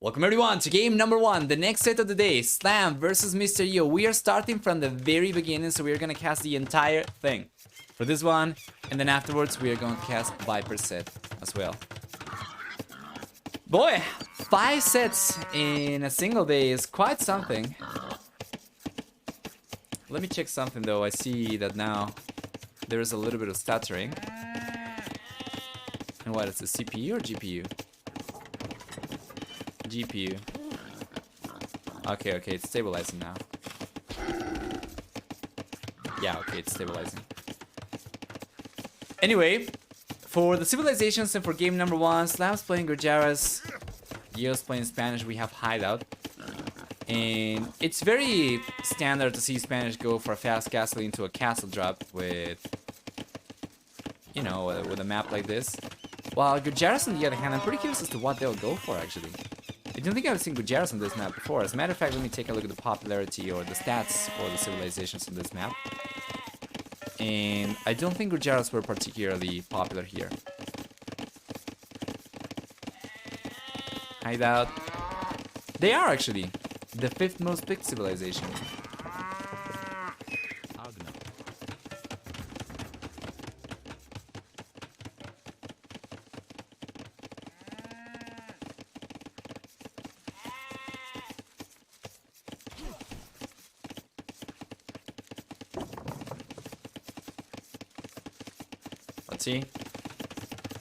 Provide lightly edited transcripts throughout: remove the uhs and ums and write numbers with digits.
Welcome everyone to game number 1, the next set of the day, Slam versus Mr. Yo. We are starting from the very beginning, so we are going to cast the entire thing for this one, and then afterwards we are going to cast Viper's set as well. Boy, 5 sets in a single day is quite something. Let me check something though. I see that now there is a little bit of stuttering. And what is it, CPU or GPU? GPU. Okay, it's stabilizing now. Yeah, okay, it's stabilizing. Anyway, for the civilizations and for game number 1, Slam's playing Gurjaras, Yo's playing Spanish, we have Hideout. And it's very standard to see Spanish go for a fast castle into a castle drop with, you know, with a map like this. While Gurjaras, on the other hand, I'm pretty curious as to what they'll go for, actually. I don't think I've seen Gurjaras on this map before. As a matter of fact, let me take a look at the popularity or the stats for the civilizations on this map. And I don't think Gurjaras were particularly popular here. Hideout. They are actually the 5th most picked civilization. Let's see.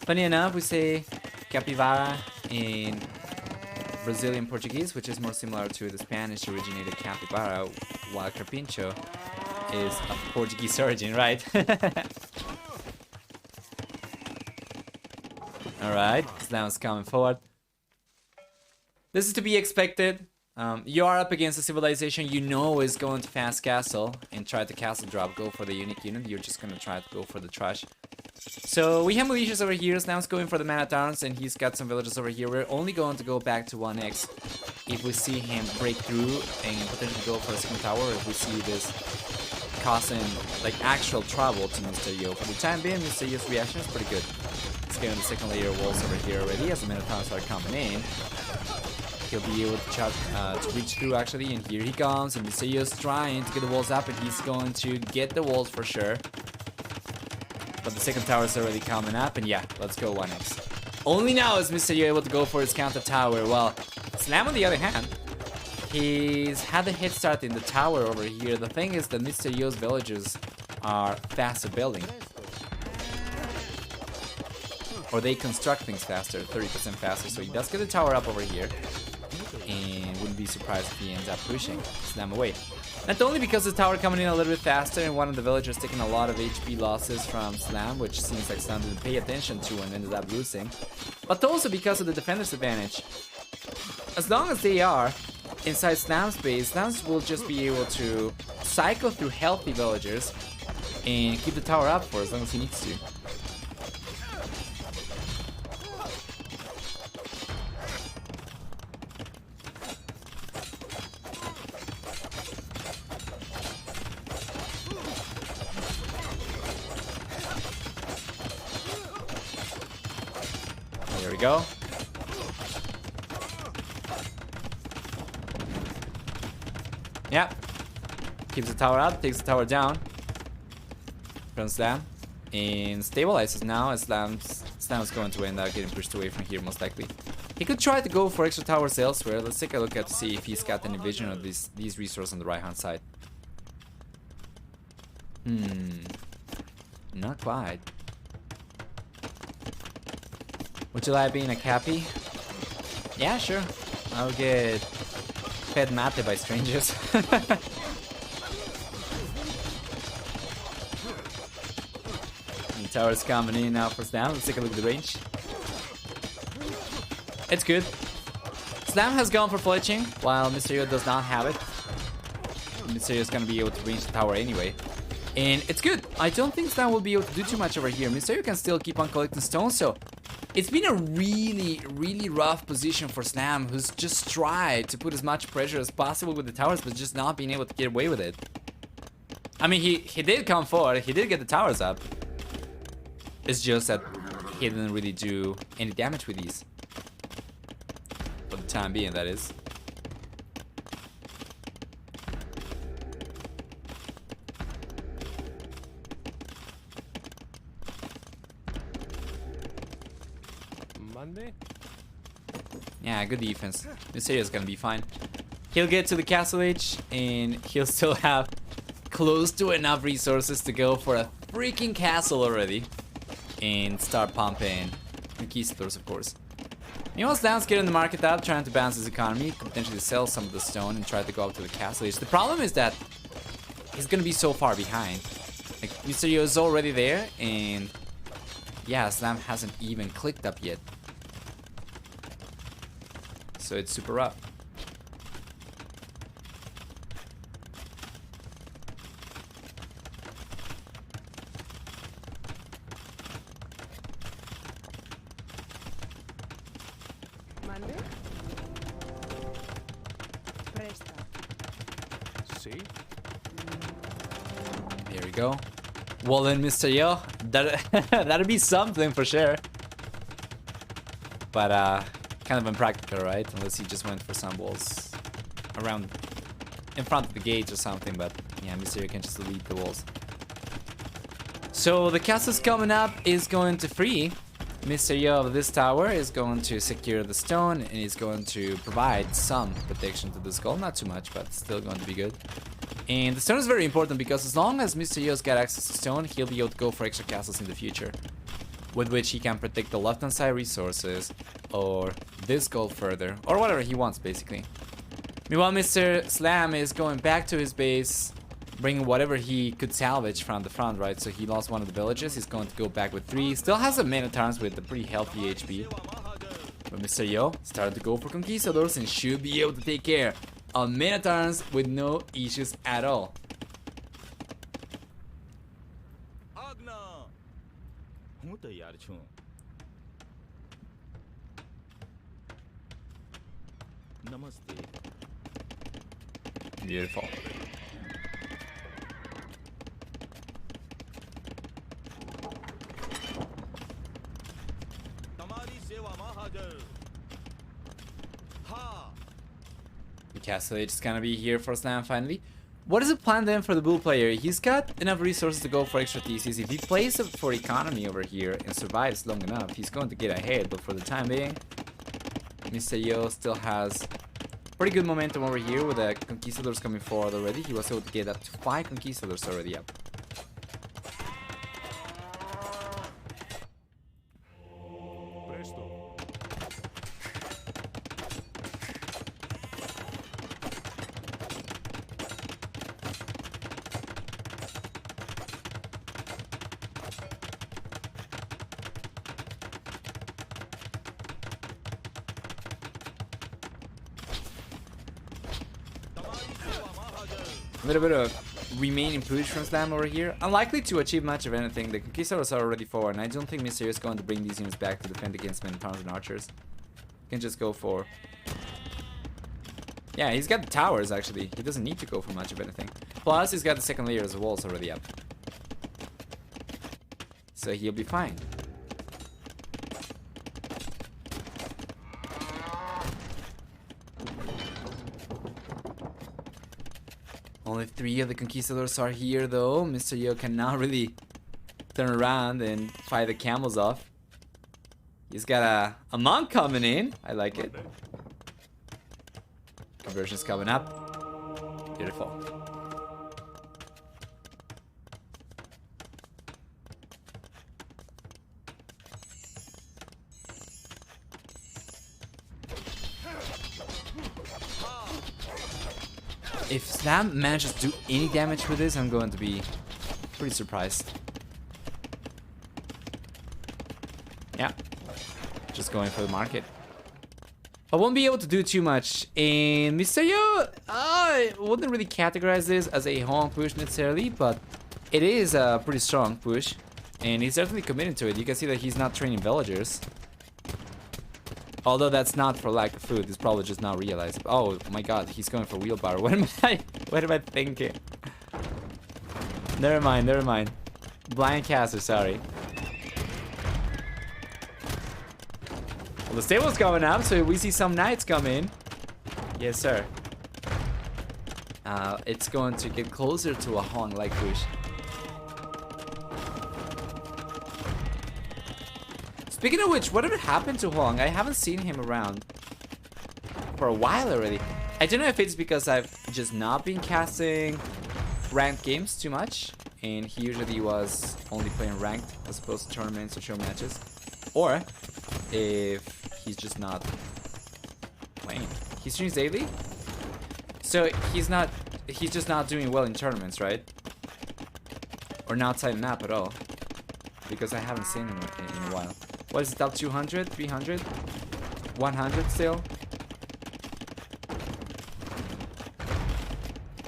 Funny enough, we say capivara in Brazilian Portuguese, which is more similar to the Spanish originated capybara, while carpincho is of Portuguese origin, right? Alright, Slam's coming forward. This is to be expected. You are up against a civilization you know is going to fast castle and try to castle drop, go for the unique unit. You're just going to try to go for the trash. So we have militias over here. Slam's going for the man at arms, and he's got some villagers over here. We're only going to go back to 1x if we see him break through and potentially go for a second tower. If we see this causing like actual trouble to Mr. Yo. For the time being, Mr. Yo's reaction is pretty good. He's getting the second layer of walls over here already as the Minotaurs are coming in. He'll be able to reach through actually, and here he comes, and Mr. Yo's trying to get the walls up, and he's going to get the walls for sure. But the second tower is already coming up, and yeah, let's go 1x. Only now is Mr. Yo able to go for his counter tower. Well, Slam on the other hand, he's had a head start in the tower over here. The thing is that Mr. Yo's villagers are faster building. Or they construct things faster, 30% faster. So he does get the tower up over here. And wouldn't be surprised if he ends up pushing Slam away. Not only because the tower coming in a little bit faster and one of the villagers taking a lot of HP losses from Slam, which seems like Slam didn't pay attention to and ended up losing, but also because of the defender's advantage. As long as they are inside Slam's base, Slam will just be able to cycle through healthy villagers and keep the tower up for as long as he needs to. There we go. Yep. Keeps the tower up, takes the tower down. From Slam. And stabilizes now as Slam's going to end up getting pushed away from here most likely. He could try to go for extra towers elsewhere. Let's take a look at to see if he's got any vision of these resources on the right hand side. Not quite. Would you like being a cappy? Yeah, sure. I'll get fed mate by strangers. The tower's coming in now for Slam. Let's take a look at the range. It's good. Slam has gone for fletching, while Mr. Yo does not have it. Mr. Yo is going to be able to range the tower anyway. And it's good. I don't think Slam will be able to do too much over here. Mr. Yo can still keep on collecting stones, so it's been a really rough position for Slam, who's just tried to put as much pressure as possible with the towers, but just not being able to get away with it. I mean, he did come forward, he did get the towers up. It's just that he didn't really do any damage with these. But time being, that is. Monday? Yeah, good defense. Mysterio's gonna be fine. He'll get to the castle age, and he'll still have close to enough resources to go for a freaking castle already. And start pumping conquistadors, of course. Meanwhile, Slam's getting the market up, trying to balance his economy, could potentially sell some of the stone and try to go up to the castle age. The problem is that he's gonna be so far behind. Like, Mysterio is already there, and yeah, Slam hasn't even clicked up yet. So it's super rough. ¿Mande? Presta. See? There we go. Well then, Mr. Yo, that'd be something for sure. But kind of impractical, right? Unless he just went for some walls around in front of the gates or something. But yeah, Mr. Yo can just lead the walls. So the castle's coming up is going to free Mr. Yo of this tower, is going to secure the stone, and is going to provide some protection to the skull. Not too much, but still going to be good. And the stone is very important because as long as Mr. Yo's got access to stone, he'll be able to go for extra castles in the future, with which he can protect the left-hand side resources, or this gold further, or whatever he wants, basically. Meanwhile, Mr. Slam is going back to his base, bringing whatever he could salvage from the front, right? So he lost one of the villages, he's going to go back with 3. Still has a man at arms with a pretty healthy HP. But Mr. Yo started to go for conquistadors and should be able to take care of men at arms with no issues at all. Beautiful. The castle age is gonna be here for Slam finally. What is the plan then for the bull player? He's got enough resources to go for extra TCs. If he plays for economy over here and survives long enough, he's going to get ahead. But for the time being, Mr. Yo still has pretty good momentum over here with the conquistadors coming forward already. He was able to get up to 5 conquistadors already up. A little bit of remaining push from Slam over here. Unlikely to achieve much of anything. The conquistadors are already forward, and I don't think Mysterio is going to bring these units back to defend against men-at-arms and archers. He can just go for... Yeah, he's got the towers, actually. He doesn't need to go for much of anything. Plus, he's got the second layer of walls already up. So he'll be fine. Only 3 of the conquistadors are here, though. Mr. Yo can now really turn around and fight the camels off. He's got a monk coming in. I like it. Conversion's coming up. Beautiful. If Slam manages to do any damage with this, I'm going to be pretty surprised. Yeah. Just going for the market. I won't be able to do too much. And Mr. Yo, I wouldn't really categorize this as a home push necessarily, but it is a pretty strong push. And he's definitely committed to it. You can see that he's not training villagers. Although that's not for lack of food, he's probably just now realized. Oh my god, he's going for wheelbarrow. What am I thinking? Never mind, never mind. Blind caster, sorry. Well, the stable's coming up, so we see some knights come in. Yes, sir. It's going to get closer to a Hong like push. Speaking of which, whatever happened to Hong? I haven't seen him around for a while already. I don't know if it's because I've just not been casting ranked games too much, and he usually was only playing ranked as opposed to tournaments or show matches, or if he's just not playing. He streams daily, so he's just not doing well in tournaments, right? Or not signing up at all, because I haven't seen him in a while. What is it, top 200, 300, 100 still?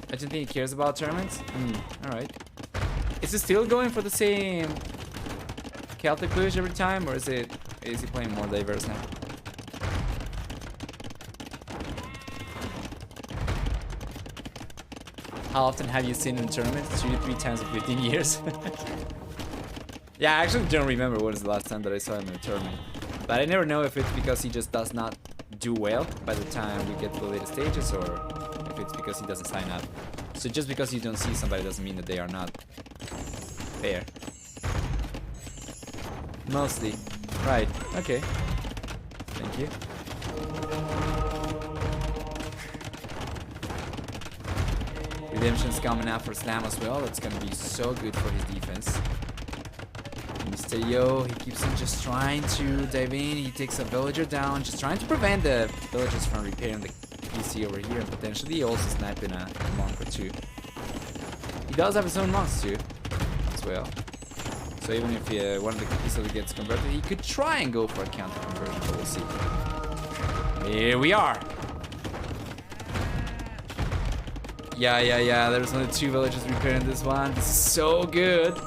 I don't think he cares about tournaments. Alright. Is he still going for the same Celtic push every time, or is he playing more diverse now? How often have you seen him in tournaments? 2 to 3 times in 15 years. Yeah, I actually don't remember when was the last time that I saw him in a tournament. But I never know if it's because he just does not do well by the time we get to the later stages, or if it's because he doesn't sign up. So just because you don't see somebody doesn't mean that they are not there. Mostly. Right. Okay. Thank you. Redemption's coming out for Slam as well. That's gonna be so good for his defense. Mr. Yo, he keeps on just trying to dive in. He takes a villager down, just trying to prevent the villagers from repairing the PC over here, and potentially also sniping a monk or two. He does have his own monks too, as well. So even if one of the pieces gets converted, he could try and go for a counter conversion, but we'll see. Here we are. Yeah. There's only 2 villagers repairing this one. This is so good.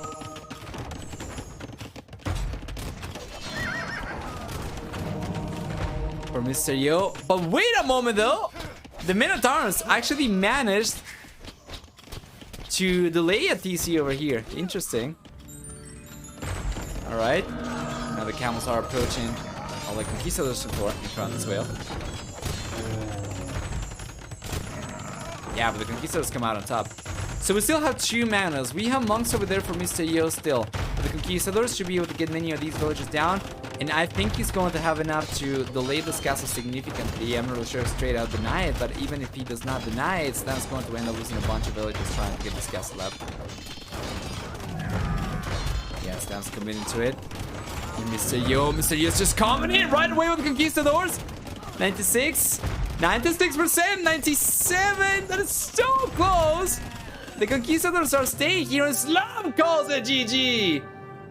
For Mr. Yo. But wait a moment though. The Minotaurs actually managed to delay a TC over here. Interesting. Alright. Now the camels are approaching. All the conquistadors support in front as well. Yeah, but the conquistadors come out on top. So we still have 2 manas. We have monks over there for Mr. Yo still. But the conquistadors should be able to get many of these villagers down. And I think he's going to have enough to delay this castle significantly. I'm not really sure if straight out deny it, but even if he does not deny it, Slam's going to end up losing a bunch of villagers trying to get this castle up. Yeah, Slam's committing to it. And Mr. Yo's just coming in right away with the conquistadors. 96, 96%, 97. That is so close. The conquistadors are staying here, and Slam calls it GG.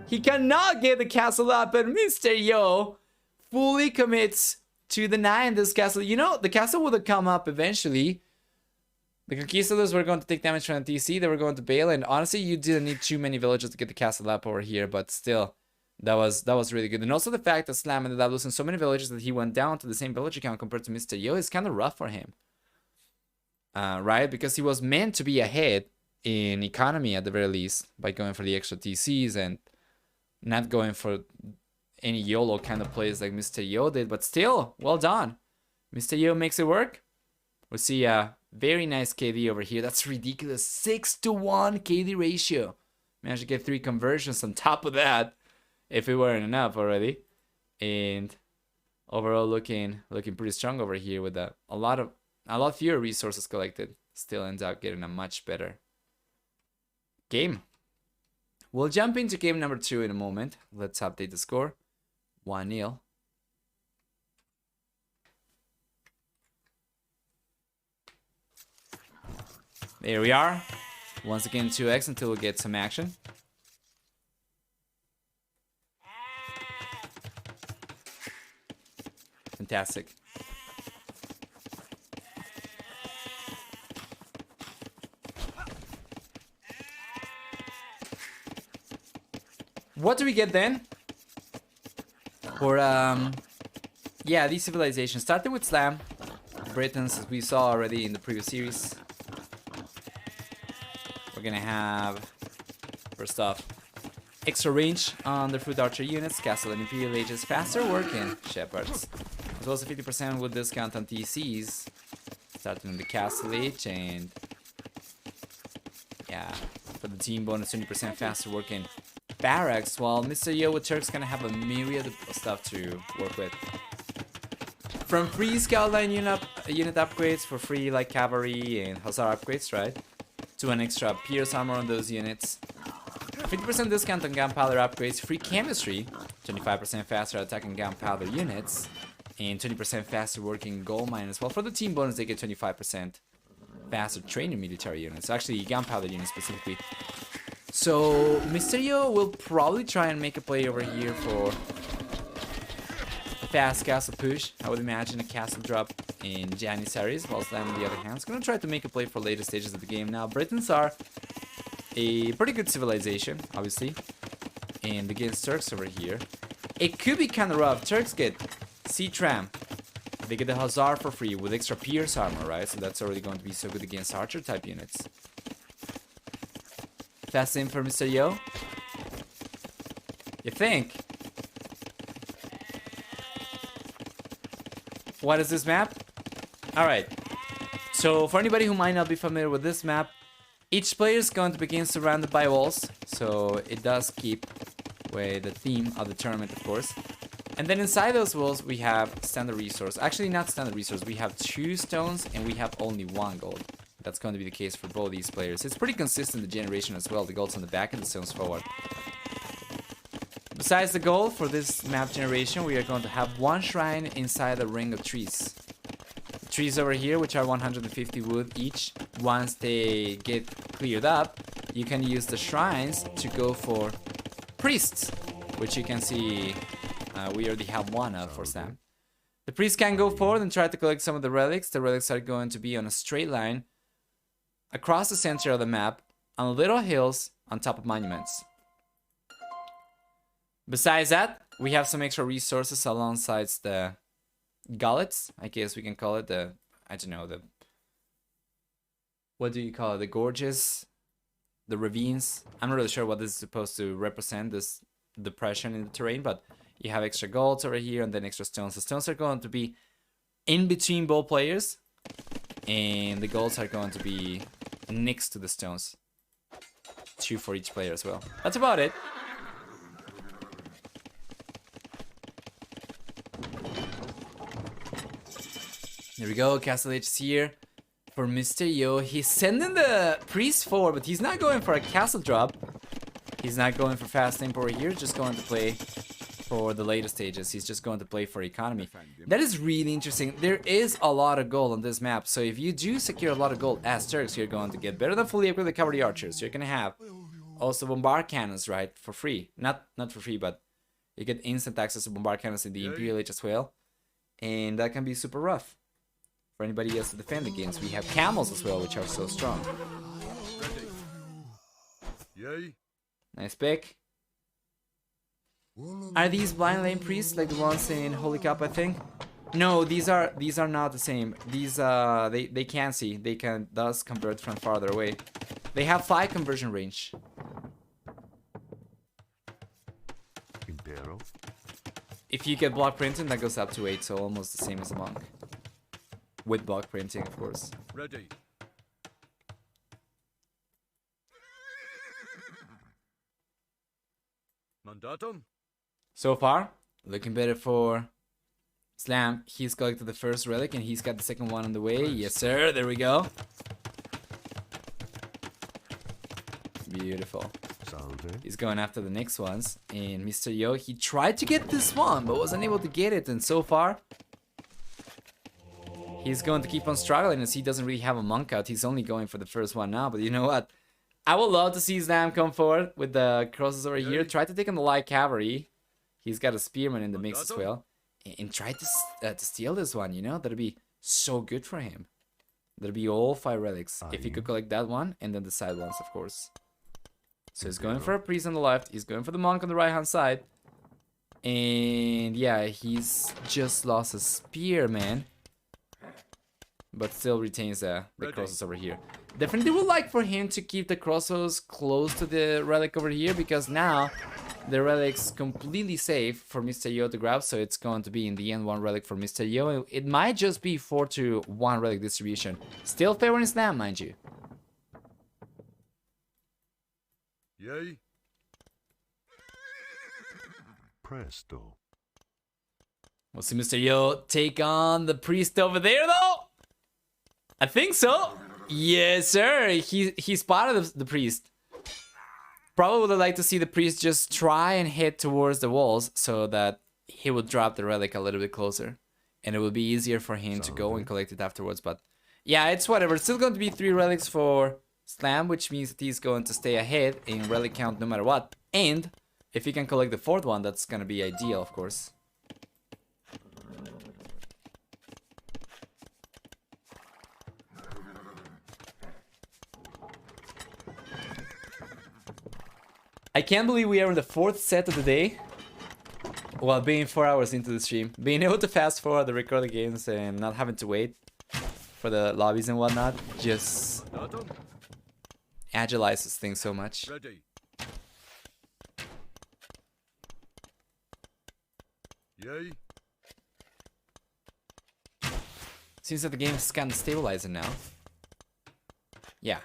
He cannot get the castle up, and Mr. Yo fully commits to denying this castle. You know, the castle would have come up eventually. The conquistadors were going to take damage from the TC. They were going to bail, and honestly, you didn't need too many villagers to get the castle up over here, but still, that was really good. And also the fact that Slam ended up losing so many villagers that he went down to the same villager count compared to Mr. Yo is kind of rough for him. Right? Because he was meant to be ahead in economy at the very least by going for the extra TCs and not going for any YOLO kind of plays like Mr. Yo did, but still, well done. Mr. Yo makes it work. We'll see a very nice KD over here. That's ridiculous. 6-to-1 KD ratio. Managed to get 3 conversions on top of that, if it weren't enough already. And overall looking pretty strong over here with a lot fewer resources collected. Still ends up getting a much better game. We'll jump into game number 2 in a moment. Let's update the score. 1-0. There we are. Once again, 2x until we get some action. Fantastic. What do we get then? For yeah, these civilizations. Starting with Slam, Britons, as we saw already in the previous series. We're gonna have, first off, extra range on the foot archer units, castle and imperial ages, faster working shepherds, as well as a 50% with discount on TCs, starting in the castle age, and yeah, for the team bonus 20% faster working barracks, while Mr. Yo with Turk's gonna have a myriad of stuff to work with. From free scout line unit upgrades for free like cavalry and hussar upgrades, right? To an extra pierce armor on those units. 50% discount on gunpowder upgrades, free chemistry, 25% faster attacking gunpowder units, and 20% faster working gold mine as well. For the team bonus, they get 25% faster training military units, actually gunpowder units specifically. So Mysterio will probably try and make a play over here for a fast castle push. I would imagine a castle drop in Janissaries, while Slam on the other hand is going to try to make a play for later stages of the game. Now Britons are a pretty good civilization, obviously, and against Turks over here, it could be kind of rough. Turks get Sea Tram, they get the Hussar for free with extra pierce armor, right? So that's already going to be so good against archer type units. Fast in for Mr. Yo. You think? What is this map? Alright, so for anybody who might not be familiar with this map, each player is going to begin surrounded by walls, so it does keep with the theme of the tournament, of course. And then inside those walls we have standard resource. Actually, not standard resource, we have 2 stones and we have only 1 gold. That's going to be the case for both these players. It's pretty consistent, the generation as well. The gold's on the back and the stones forward. Besides the gold, for this map generation, we are going to have 1 shrine inside a ring of trees. Trees over here, which are 150 wood each. Once they get cleared up, you can use the shrines to go for priests, which you can see we already have 1 of for Sam. The priests can go forward and try to collect some of the relics. The relics are going to be on a straight line across the center of the map on little hills on top of monuments. Besides that, we have some extra resources alongside the gullets, I guess we can call it, the, I don't know, the, what do you call it, the gorges, the ravines. I'm not really sure what this is supposed to represent, this depression in the terrain, but you have extra golds over here and then extra stones. The stones are going to be in between both players, and the golds are going to be next to the stones. 2 for each player as well. That's about it. There we go, Castle Age is here for Mr. Yo. He's sending the priest forward, but he's not going for a castle drop. He's not going for fast tempo over here, just going to play for the later stages. He's just going to play for economy. That is really interesting. There is a lot of gold on this map, so if you do secure a lot of gold as Turks, you're going to get better than fully upgraded cavalry archers. You're going to have also bombard cannons, right, for free. Not for free, but you get instant access to bombard cannons in the Imperial Age as well. And that can be super rough for anybody else to defend against. We have camels as well, which are so strong. Nice pick. Are these blind lane priests like the ones in Holy Cup, I think? No, these are not the same. These they can see. They can thus convert from farther away. They have 5 conversion range. If you get block printing, that goes up to 8, so almost the same as a monk. With block printing, of course. Ready. Mandatum. So far, looking better for Slam. He's collected the first relic and he's got the second one on the way. Yes, sir. There we go. Beautiful. He's going after the next ones. And Mr. Yo, he tried to get this one, but wasn't able to get it. And so far, he's going to keep on struggling as he doesn't really have a monk out. He's only going for the first one now. But you know what? I would love to see Slam come forward with the crosses over here. Try to take on the light cavalry. He's got a spearman in the mix as well. And try to steal this one, you know? That'd be so good for him. That'd be all 5 relics. If he could collect that one and then the side ones, of course. So he's going for a priest on the left. He's going for the monk on the right-hand side. And yeah, he's just lost a spearman. But still retains the crosses over here. Definitely would like for him to keep the crosses close to the relic over here, because now the relics completely safe for Mr. Yo to grab, so it's going to be in the end 1 relic for Mr. Yo. It might just be 4-to-1 relic distribution. Still favoring Slam, mind you. Yay. Presto. We'll see Mr. Yo take on the priest over there, though. I think so. Yes, sir. He spotted the priest. Probably would have liked to see the priest just try and hit towards the walls so that he would drop the relic a little bit closer. And it would be easier for him to go and collect it afterwards. But yeah, it's whatever. It's still going to be 3 relics for Slam, which means that he's going to stay ahead in relic count no matter what. And if he can collect the 4th one, that's going to be ideal, of course. I can't believe we are in the 4th set of the day while being 4 hours into the stream. Being able to fast forward the recorded games and not having to wait for the lobbies and whatnot just agilizes things so much. Ready. Yay. Seems that the game is kind of stabilizing now. Yeah.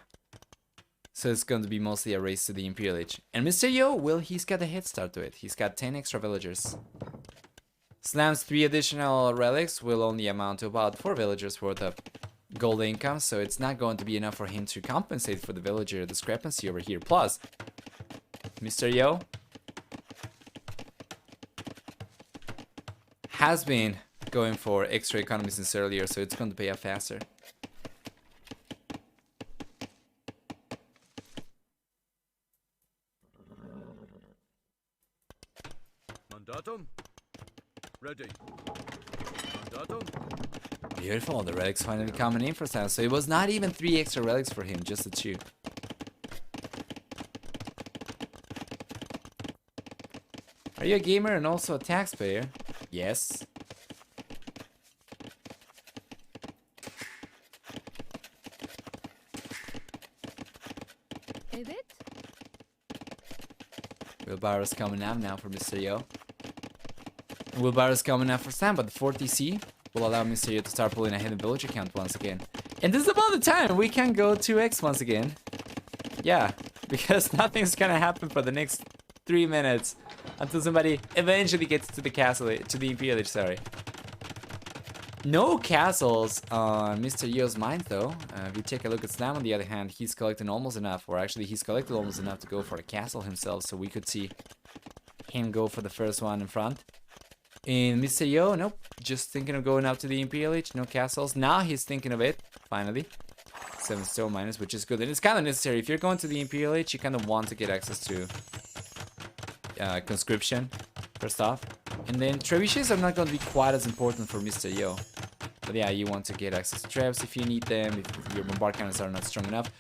So it's going to be mostly a race to the Imperial Age. And Mr. Yo, well, he's got a head start to it. He's got 10 extra villagers. Slam's 3 additional relics will only amount to about 4 villagers worth of gold income. So it's not going to be enough for him to compensate for the villager discrepancy over here. Plus, Mr. Yo has been going for extra economy since earlier, so it's going to pay off faster. Mandatum. Ready. Mandatum. Beautiful, the relics finally coming in for Sam. So it was not even 3 extra relics for him, just the 2. Are you a gamer and also a taxpayer? Yes. A bit? Wheelbarrow's coming out now for Mr. Yo. Wheelbarrow's coming out for Sam, but the 4 TC will allow Mr. Yo to start pulling ahead in villager count once again. And this is about the time we can go 2x once again. Yeah, because nothing's gonna happen for the next 3 minutes until somebody eventually gets to the castle, to the Imperial Age, sorry. No castles on Mr. Yo's mind though. If you take a look at Slam on the other hand, he's collecting almost enough, or actually he's collected almost enough to go for a castle himself, so we could see him go for the first one in front. And Mr. Yo, nope, just thinking of going up to the Imperial Age, no castles. Now he's thinking of it, finally. 7 stone minus, which is good, and it's kind of necessary. If you're going to the Imperial Age, you kind of want to get access to conscription, first off. And then trebuchets are not going to be quite as important for Mr. Yo. But yeah, you want to get access to trebs if you need them, if your bombard cannons are not strong enough.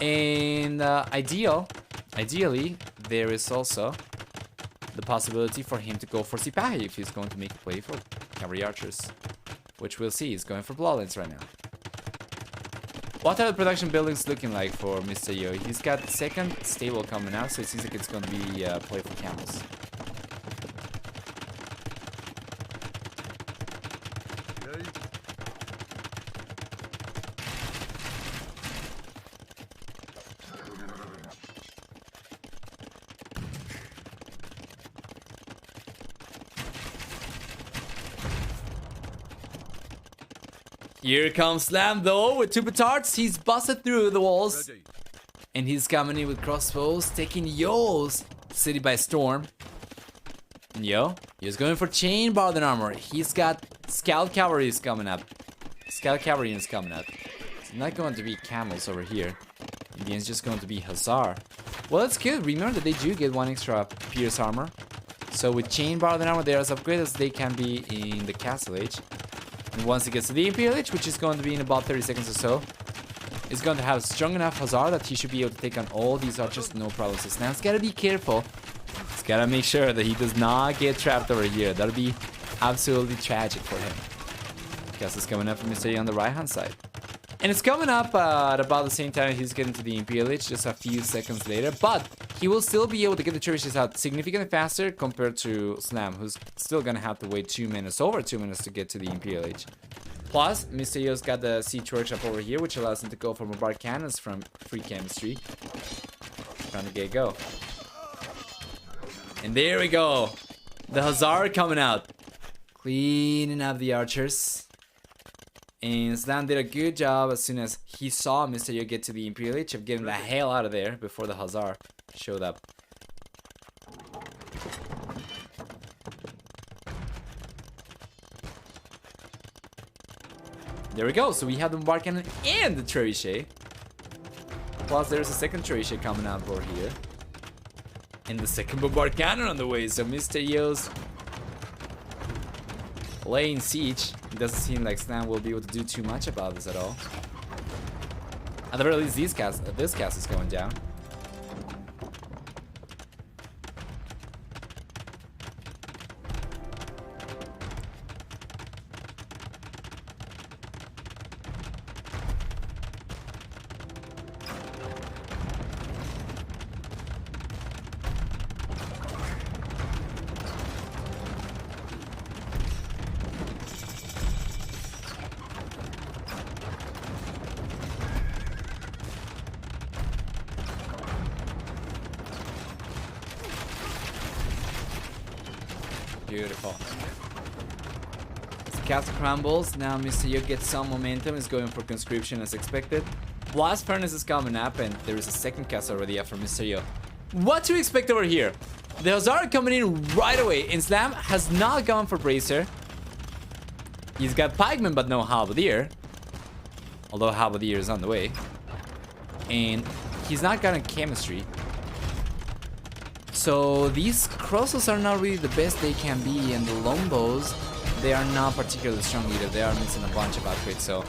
And ideally, there is also the possibility for him to go for Sipahi if he's going to make a play for cavalry archers. Which we'll see, he's going for bloodlines right now. What are the production buildings looking like for Mr. Yo? He's got 2nd stable coming out, so it seems like it's going to be play for camels. Yay. Here comes Slam though with 2 petards. He's busted through the walls. Ready. And he's coming in with crossbows, taking Yo's city by storm. And Yo, he's going for chain barden armor. He's got scout cavalry is coming up. Scout cavalry is coming up. It's not going to be camels over here. It's just going to be hussar. Well, that's good. Remember that they do get 1 extra pierce armor. So with chain barden armor, they're as upgraded as they can be in the castle age. And once it gets to the Imperial Age, which is going to be in about 30 seconds or so, it's going to have strong enough hussar that he should be able to take on all these archers, no problems. So Snap's got to be careful. He's got to make sure that he does not get trapped over here. That'll be absolutely tragic for him. Castle's coming up from Mr. on the right-hand side. And it's coming up at about the same time he's getting to the MPLH, just a few seconds later. But he will still be able to get the trebuchets out significantly faster compared to Slam, who's still gonna have to wait 2 minutes, over 2 minutes to get to the MPLH. Plus, Mr. Yo's got the siege workshop over here, which allows him to go for bombard cannons from free chemistry. Trying to get go. And there we go. The Hussar coming out. Cleaning up the archers. And Slam did a good job as soon as he saw Mr. Yo get to the MPLH of getting the hell out of there before the Hussar showed up. There we go. So we have the bombard cannon and the trebuchet. Plus there's a second trebuchet coming out over here. And the second bombard cannon on the way. So Mr. Yo's laying siege. It doesn't seem like Slam will be able to do too much about this at all. At the very least, this cast is going down. Beautiful. As the castle crumbles, now Mr. Yo gets some momentum, is going for conscription as expected. Blast Furnace is coming up, and there is a second castle already up for Mr. Yo. What to expect over here? The Hussar coming in right away, and Slam has not gone for Bracer. He's got Pikeman, but no Halberdier. Although Halberdier is on the way. And he's not gotten Chemistry. So these crosses are not really the best they can be, and the Lombos, they are not particularly strong either. They are missing a bunch of upgrades, so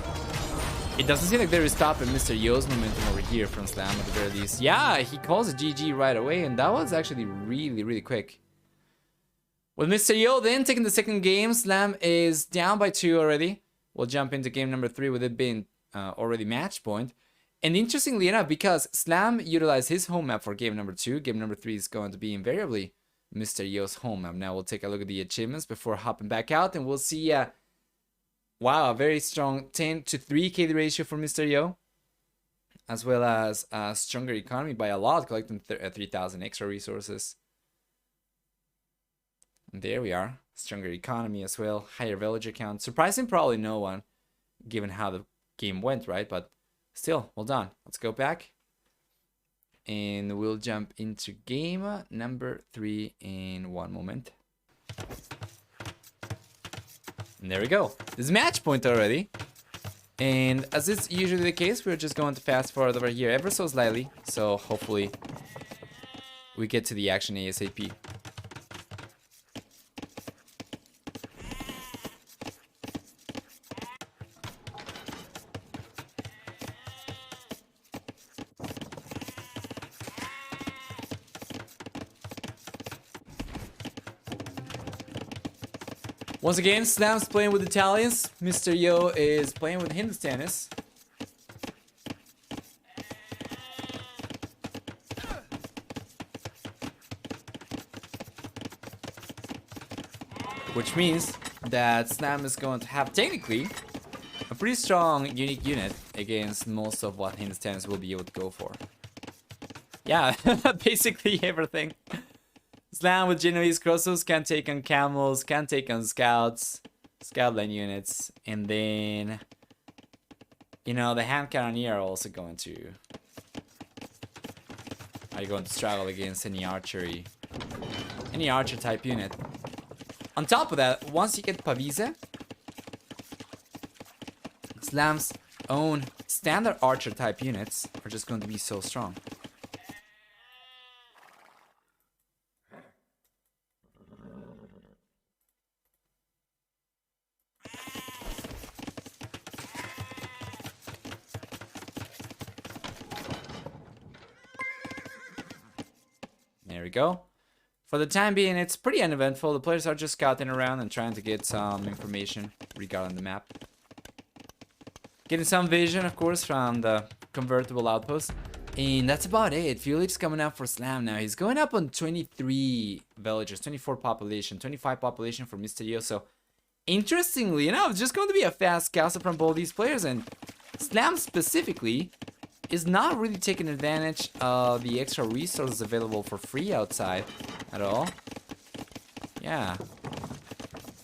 it doesn't seem like they're stopping Mr. Yo's momentum over here from Slam at the very least. Yeah, he calls a GG right away, and that was actually really, really quick. With Mr. Yo then taking the second game, Slam is down by 2 already. We'll jump into game number 3 with it being already match point. And interestingly enough, because Slam utilized his home map for game number 2, game number 3 is going to be invariably Mr. Yo's home map. Now we'll take a look at the achievements before hopping back out, and we'll see, wow, a very strong 10 to 3 KD ratio for Mr. Yo, as well as a stronger economy by a lot, collecting 3,000 extra resources. And there we are, stronger economy as well, higher villager count. Surprising probably no one, given how the game went, right? But still, well done. Let's go back. And we'll jump into game number 3 in one moment. And there we go. This is match point already. And as is usually the case, we're just going to fast forward over here ever so slightly. So hopefully we get to the action ASAP. Once again, Slam's playing with Italians. Mr. Yo is playing with Hindustanis. Which means that Slam is going to have technically a pretty strong unique unit against most of what Hindustanis will be able to go for. Yeah, basically everything. Slam with Genoese crosses can take on camels, can take on scouts, scout line units, and then, you know, the hand cannoneer are also going to struggle against any archer type unit. On top of that, once you get Pavise, Slam's own standard archer type units are just going to be so strong. There we go. For the time being, it's pretty uneventful. The players are just scouting around and trying to get some information regarding the map. Getting some vision, of course, from the convertible outpost. And that's about it. Village coming up for Slam now. He's going up on 23 villagers, 24 population, 25 population for Misterioso. Interestingly enough, it's just going to be a fast castle from both these players. And Slam specifically is not really taking advantage of the extra resources available for free outside at all. Yeah.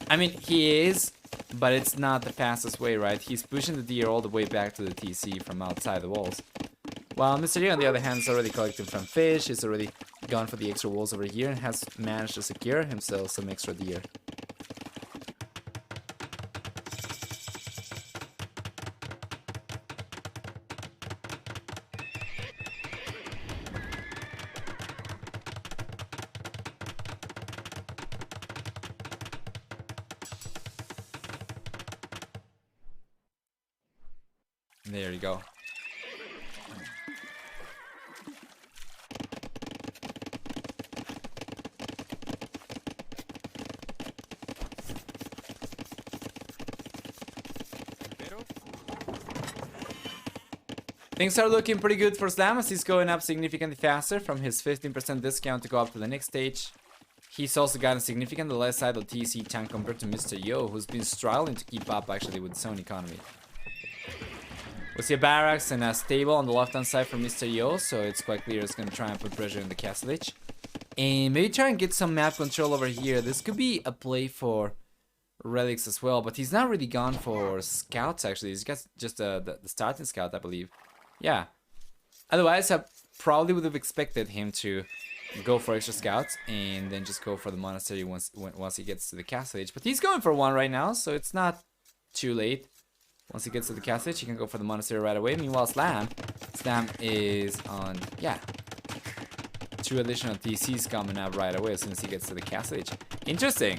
I mean, he is, but it's not the fastest way, right? He's pushing the deer all the way back to the TC from outside the walls. While Mr. Rio, on the other hand, is already collecting from fish. He's already gone for the extra walls over here and has managed to secure himself some extra deer. There you go. Things are looking pretty good for Slam as he's going up significantly faster from his 15% discount to go up to the next stage. He's also gotten significantly less side of TC tank compared to Mr. Yo, who's been struggling to keep up actually with his own economy. We see a barracks and a stable on the left-hand side for Mr. Yo, so it's quite clear it's going to try and put pressure in the castle edge. And maybe try and get some map control over here. This could be a play for relics as well, but he's not really gone for scouts actually. He's got just the starting scout, I believe. Yeah. Otherwise, I probably would have expected him to go for extra scouts and then just go for the monastery once he gets to the castle edge. But he's going for one right now, so it's not too late. Once he gets to the castle edge, he can go for the monastery right away. Meanwhile, Slam is on, yeah, 2 additional TCs coming up right away as soon as he gets to the castle edge. Interesting.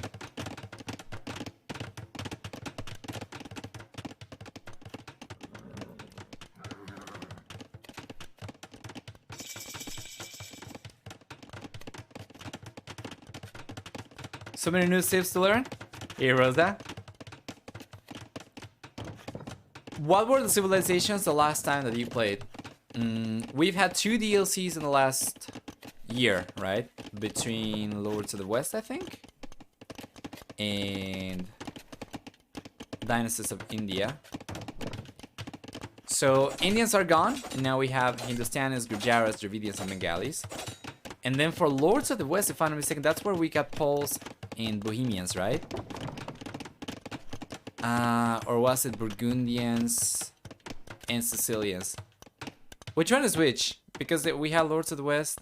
So many new saves to learn. Here, Rosa. What were the civilizations the last time that you played? We've had 2 DLCs in the last year, right? Between Lords of the West, I think, and Dynasties of India. So Indians are gone, and now we have Hindustanis, Gujaras, Dravidians, and Bengalis. And then for Lords of the West, if I'm not mistaken, that's where we got Poles and Bohemians, right? Or was it Burgundians and Sicilians? Which one is which? Because we had Lords of the West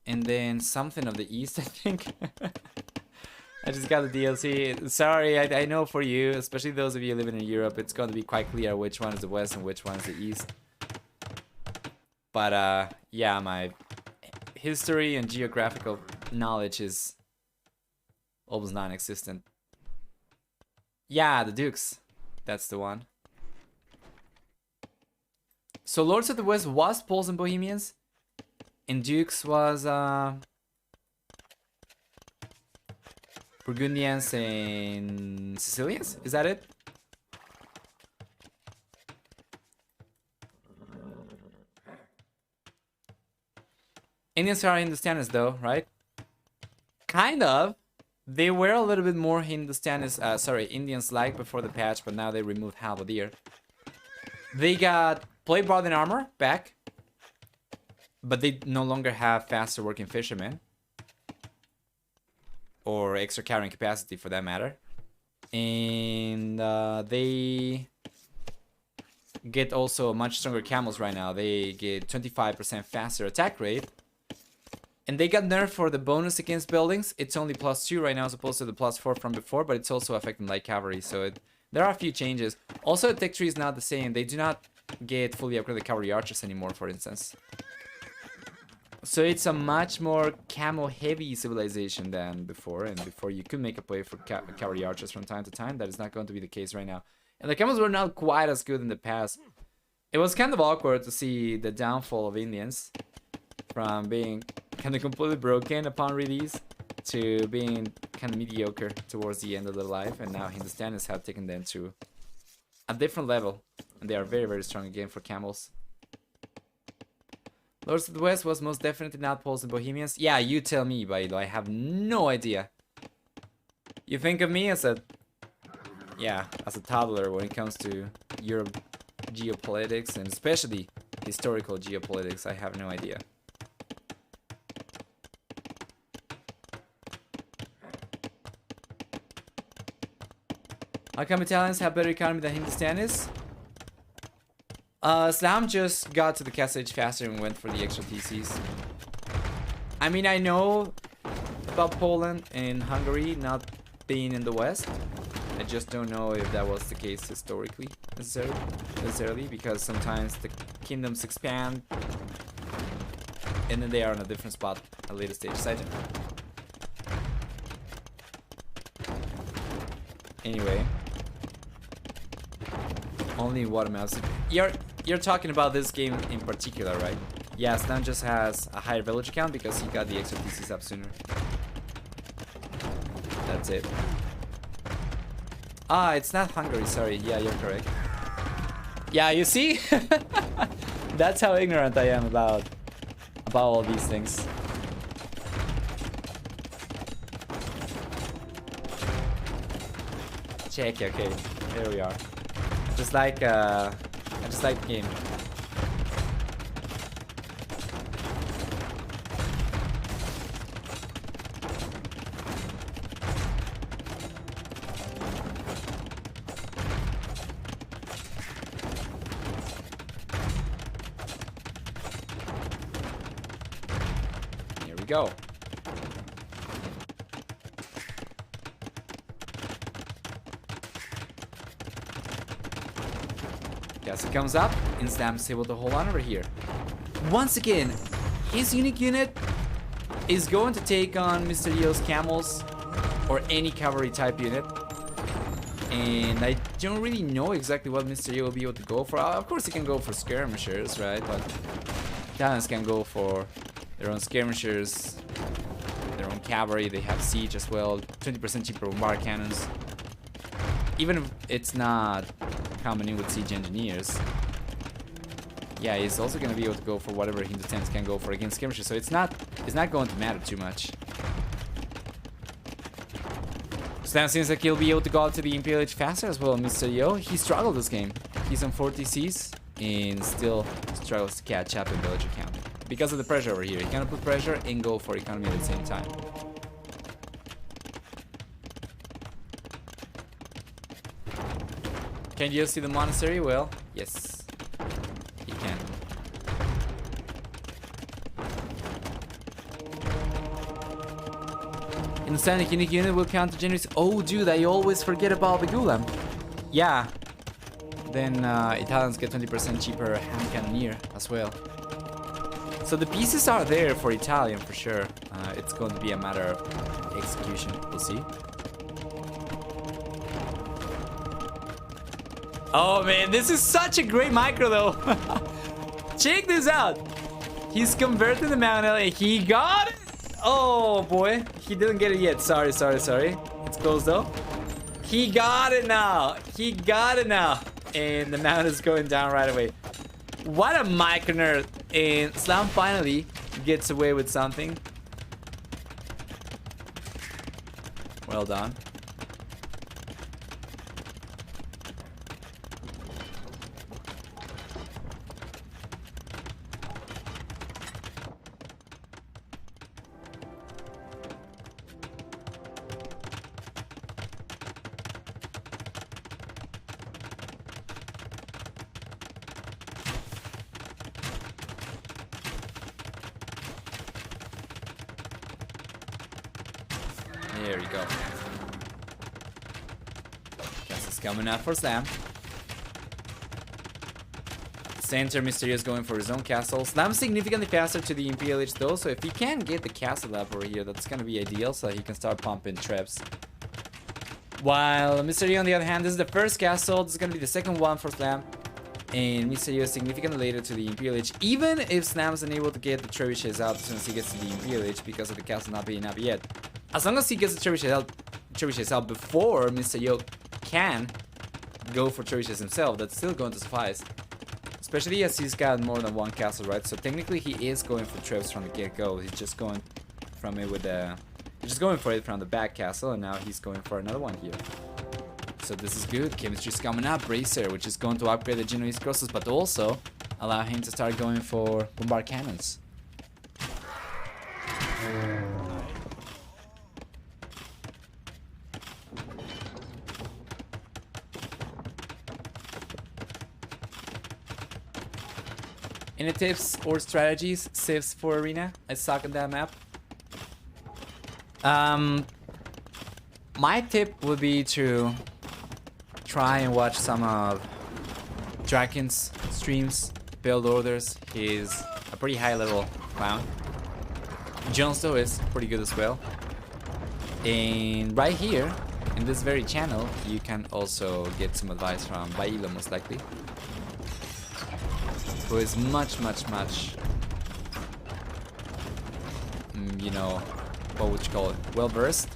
and then something of the East, I think. I just got the DLC. Sorry, I know for you, especially those of you living in Europe, it's going to be quite clear which one is the West and which one is the East. But yeah, my history and geographical knowledge is almost non-existent. Yeah, the Dukes. That's the one. So Lords of the West was Poles and Bohemians. And Dukes was Burgundians and Sicilians? Is that it? Indians are Hindustanis though, right? Kind of. They were a little bit more Hindustanis, Indians-like before the patch, but now they removed halberdier. They got plate body and armor back, but they no longer have faster working fishermen. Or extra carrying capacity for that matter. And they get also much stronger camels right now. They get 25% faster attack rate. And they got nerfed for the bonus against buildings. It's only +2 right now as opposed to the +4 from before, but it's also affecting light cavalry. So there are a few changes. Also, the tech tree is not the same. They do not get fully upgraded cavalry archers anymore, for instance. So it's a much more camo-heavy civilization than before. And before you could make a play for cavalry archers from time to time. That is not going to be the case right now. And the camos were not quite as good in the past. It was kind of awkward to see the downfall of Indians. From being kind of completely broken upon release to being kind of mediocre towards the end of their life, and now Hindustanis have taken them to a different level And they are very, very strong again for camels. Lords of the West was most definitely not Poles and Bohemians. Yeah, you tell me, Baido. I have no idea. You think of me as a... Yeah, as a toddler when it comes to Europe geopolitics, and especially historical geopolitics. I have no idea. How come Italians have better economy than Hindustanis? Slam just got to the castle age faster and went for the extra TCs. I mean, I know about Poland and Hungary not being in the West. I just don't know if that was the case historically necessarily, because sometimes the kingdoms expand and then they are on a different spot at a later stage. So I don't know. Anyway, only watermelons. You're talking about this game in particular, right? Yeah, Stan just has a higher village count because he got the extra PCs up sooner. That's it. Ah, it's not Hungary, sorry. Yeah, you're correct. Yeah, you see? That's how ignorant I am about all these things. Check, okay. There we are. I just like the game. Here we go. Yes, it comes up, and Slam's able to hold on over here. Once again, his unique unit is going to take on Mr. Yo's camels or any cavalry type unit. And I don't really know exactly what Mr. Yo will be able to go for. Of course, he can go for skirmishers, right? But Italians can go for their own skirmishers, their own cavalry. They have siege as well, 20% cheaper bombard cannons. Even if it's not coming in with siege engineers, yeah, he's also going to be able to go for whatever Hindustanis can go for against skirmishers. So it's not going to matter too much. Stan seems like he'll be able to go out to the Imperial Age faster as well. Mr. Yo, he struggled this game. He's on 4 TCs and still struggles to catch up in villager count because of the pressure over here. He cannot put pressure and go for economy at the same time. Can you see the monastery? Well, yes, you can. In the standing unique unit will counter generous. Oh, dude, I always forget about the Gulam. Yeah. Then Italians get 20% cheaper hand cannoneer as well. So the pieces are there for Italian for sure. It's going to be a matter of execution. We'll see. Oh man, this is such a great micro though. Check this out. He's converted the Mount L. He got it. Oh boy, he didn't get it yet. Sorry. It's close though. He got it now. And the mount is going down right away. What a micro nerd. And Slam finally gets away with something. Well done. There you go. Guess it's coming out for Slam. Center Mysterio is going for his own castle. Slam's significantly faster to the Imperial Age though, so if he can get the castle up over here, that's gonna be ideal, so he can start pumping traps. While Mysterio on the other hand, this is the first castle, this is gonna be the second one for Slam. And Mysterio is significantly later to the Imperial Age, even if Slam's unable to get the trebuchets out as soon as he gets to the Imperial Age because of the castle not being up yet. As long as he gets the trebuchets out before Mr. Yo can, go for trebuchets himself, that's still going to suffice. Especially as he's got more than one castle, right? So technically he is going for trebs from the get-go. He's just going from it with the... He's just going for it from the back castle, and now he's going for another one here. So this is good. Chemistry's coming up. Bracer, which is going to upgrade the Genoese crosses, but also allow him to start going for bombard cannons. Any tips or strategies, saves for Arena? I suck on that map. My tip would be to try and watch some of Draken's streams, build orders. He's a pretty high level clown. JonSlow is pretty good as well. And right here, in this very channel, you can also get some advice from Bailo, most likely. Who is much, you know, what would you call it? Well versed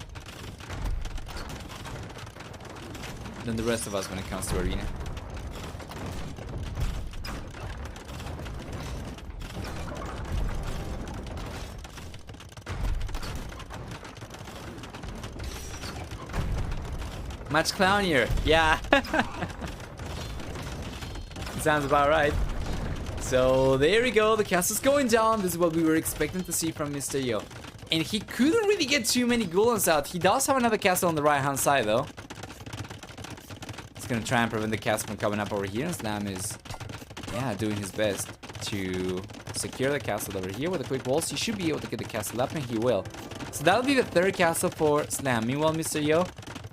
than the rest of us when it comes to Arena. Much clownier, yeah. Sounds about right. So there we go, the castle's going down. This is what we were expecting to see from Mr. Yo. And he couldn't really get too many golems out. He does have another castle on the right hand side though. He's gonna try and prevent the castle from coming up over here. And Slam is, yeah, doing his best to secure the castle over here with a quick waltz. He should be able to get the castle up, and he will. So that'll be the third castle for Slam. Meanwhile, Mr. Yo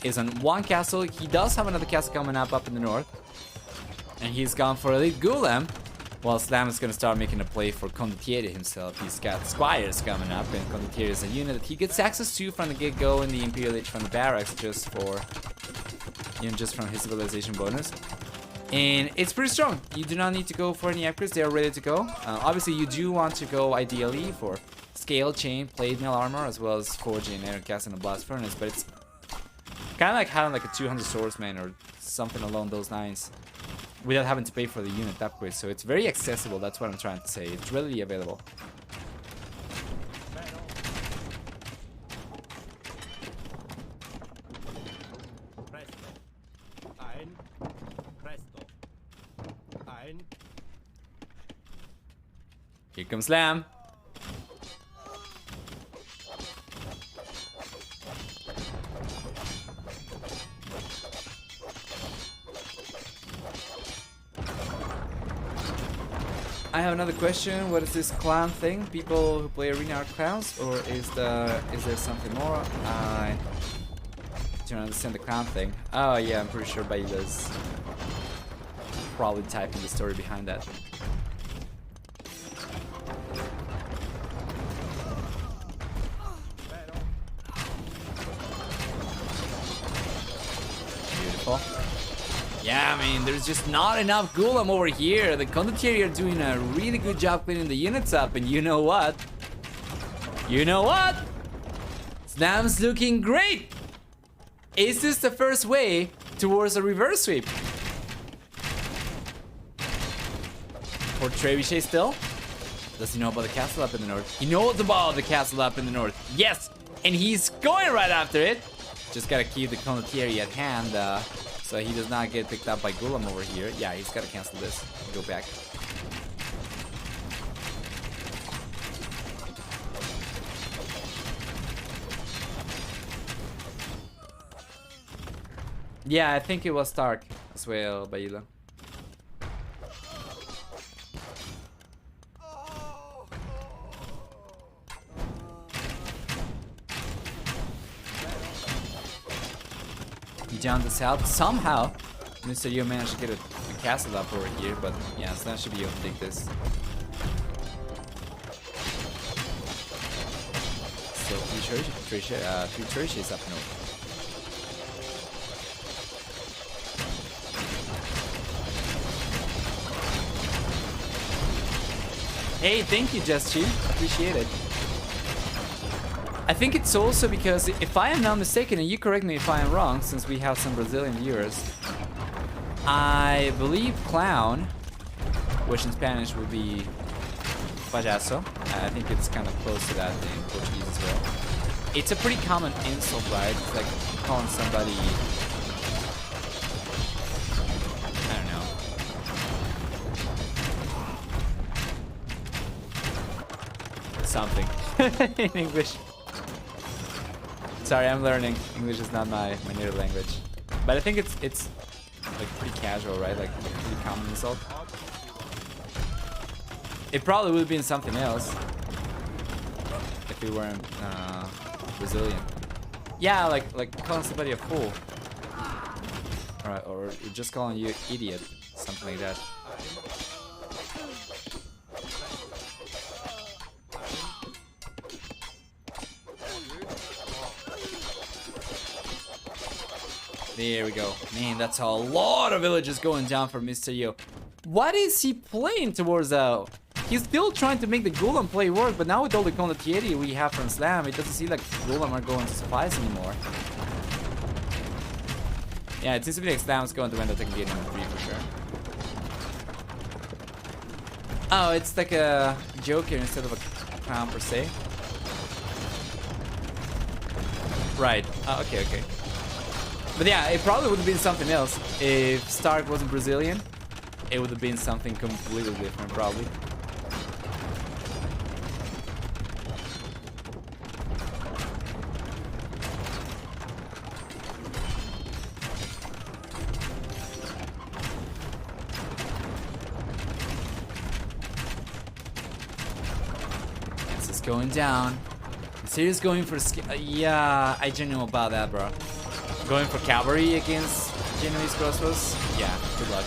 is on one castle. He does have another castle coming up in the north. And he's gone for Elite Golem. While Slam is going to start making a play for Condottiere himself. He's got Squires coming up, and Condottiere is a unit that he gets access to from the get-go in the Imperial Age from the barracks, just for, you know, just from his civilization bonus. And it's pretty strong. You do not need to go for any upgrades, they are ready to go. Obviously, you do want to go ideally for Scale, Chain, Plate Mail Armor, as well as Forging, Air Cast, and a Blast Furnace, but it's kind of like having like a 200 Swordsman or something along those lines, without having to pay for the unit upgrade. So it's very accessible, that's what I'm trying to say. It's readily available. Here comes Slam. I have another question. What is this clown thing? People who play Arena are clowns, or is there something more? I don't understand the clown thing. Oh yeah, I'm pretty sure Baila's probably typing the story behind that. Beautiful. Yeah, I mean, there's just not enough Golem over here. The Condottiere are doing a really good job cleaning the units up, and you know what? You know what? Slam's looking great! Is this the first way towards a reverse sweep? For Trebuchet still? Does he know about the castle up in the north? He knows about the castle up in the north. Yes! And he's going right after it. Just gotta keep the Condottiere at hand, so he does not get picked up by Golem over here. Yeah, he's gotta cancel this. Go back. Yeah, I think it was Stark as well, Baila. He jumped us out. Somehow, Mr. Yo managed to get a castle up over here, but yeah, Slam should be able to take this. So, three Trebuchets up north. Hey, thank you, Just Chief. Appreciate it. I think it's also because, if I am not mistaken, and you correct me if I am wrong, since we have some Brazilian viewers, I believe clown, which in Spanish would be payaso. I think it's kind of close to that in Portuguese as well. It's a pretty common insult, right? It's like calling somebody, I don't know, something in English. Sorry, I'm learning. English is not my native language. But I think it's like pretty casual, right? Like pretty common insult. It probably would have been something else if we weren't Brazilian. Yeah, like calling somebody a fool. Or just calling you idiot, something like that. There we go. Man, that's a lot of villages going down for Mr. Yo. What is he playing towards though? He's still trying to make the Golem play work, but now with all the condottieri we have from Slam, it doesn't seem like Golem are going to suffice anymore. Yeah, it seems to be like Slam's going to end up taking game number 3 for sure. Oh, it's like a Joker instead of a crown per se. Right. Okay. But yeah, it probably would have been something else. If Stark wasn't Brazilian, it would have been something completely different, probably. This is going down. Serious going for yeah, I didn't know about that, bro. Going for cavalry against Genoese crossbows? Yeah, good luck.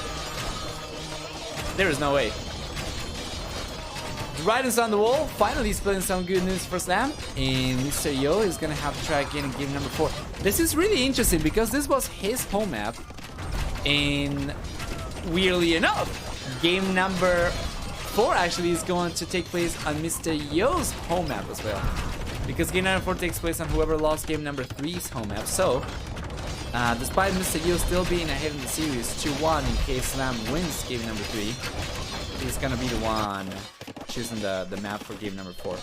There is no way. Riders on the wall, finally splitting some good news for Slam. And Mr. Yo is gonna have to try again in game number 4. This is really interesting because this was his home map. And weirdly enough, game number 4 actually is going to take place on Mr. Yo's home map as well. Because game number 4 takes place on whoever lost game number 3's home map. So, despite Mr. Yo still being ahead in the series 2-1 in case Slam wins game number 3, he's gonna be the one choosing the map for game number 4.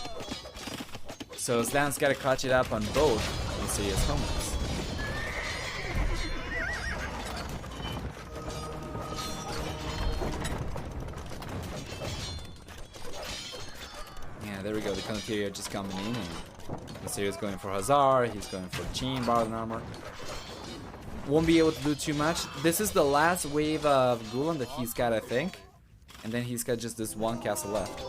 So Slam's gotta catch it up on both Mr. Yo's home maps. Yeah, there we go, the Condottieri just coming in, and Mr. Yo's going for Hazard, he's going for Chain, Barley Armor. Won't be able to do too much. This is the last wave of Gulam that he's got, I think. And then he's got just this one castle left.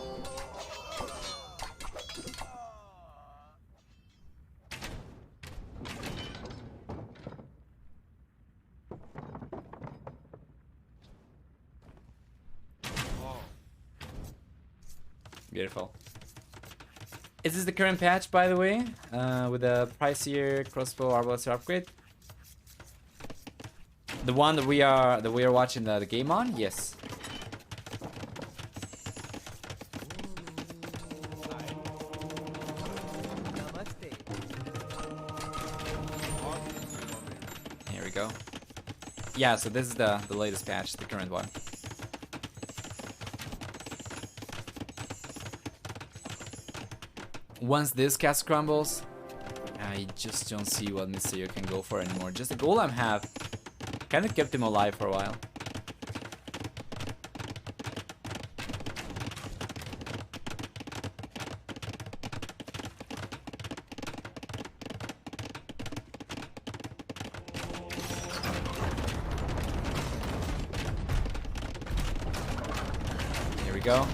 Beautiful. Is this the current patch, by the way? With the pricier crossbow arbalester upgrade? The one that we are watching the game on? Yes. Here we go. Yeah, so this is the latest patch, the current one. Once this cast crumbles, I just don't see what Mr. Yo can go for anymore. Just the Golem have kind of kept him alive for a while. Here we go.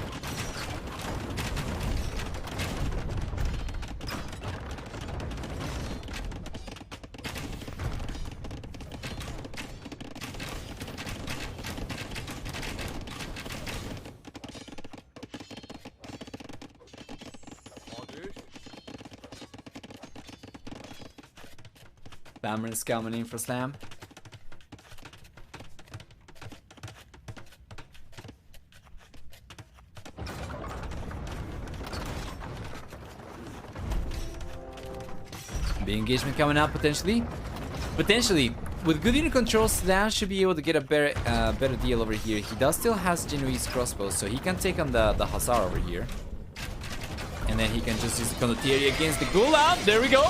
Bammer's coming in for Slam. Big engagement coming up potentially. Potentially with good unit control, Slam should be able to get a better deal over here. He does still has Genoese crossbows, so he can take on the Hussar over here. And then he can just use the Condottieri against the Gulag. There we go.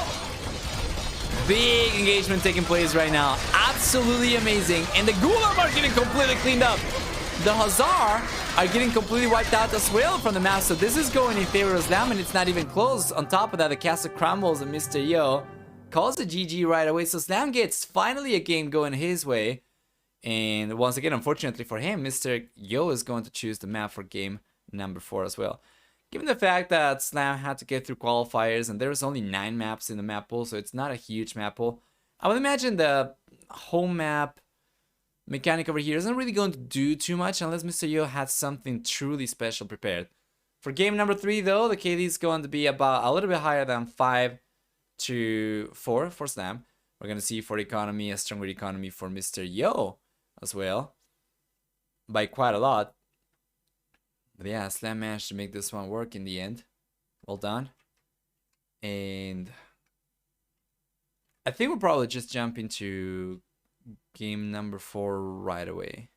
Big engagement taking place right now. Absolutely amazing. And the Gulag are getting completely cleaned up. The Hussar are getting completely wiped out as well from the map. So this is going in favor of Slam, and it's not even close. On top of that, the castle crumbles and Mr. Yo calls a GG right away. So Slam gets finally a game going his way. And once again, unfortunately for him, Mr. Yo is going to choose the map for game number 4 as well. Given the fact that Slam had to get through qualifiers and there's only 9 maps in the map pool, so it's not a huge map pool, I would imagine the home map mechanic over here isn't really going to do too much unless Mr. Yo had something truly special prepared. For game number 3 though, the KD is going to be about a little bit higher than 5 to 4 for Slam. We're going to see for economy, a stronger economy for Mr. Yo as well, by quite a lot. But yeah, Slam managed to make this one work in the end. Well done. And I think we'll probably just jump into game number 4 right away.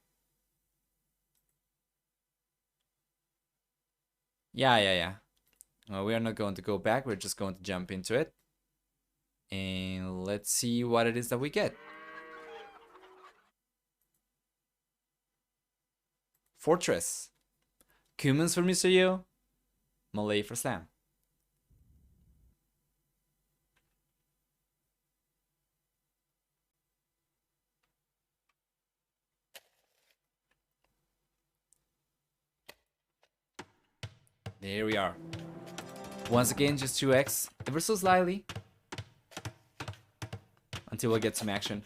Yeah. Well, we are not going to go back. We're just going to jump into it. And let's see what it is that we get. Fortress. Cumans for Mr. Yo. Malay for Slam. There we are. Once again, just 2x, ever so slightly, until we get some action.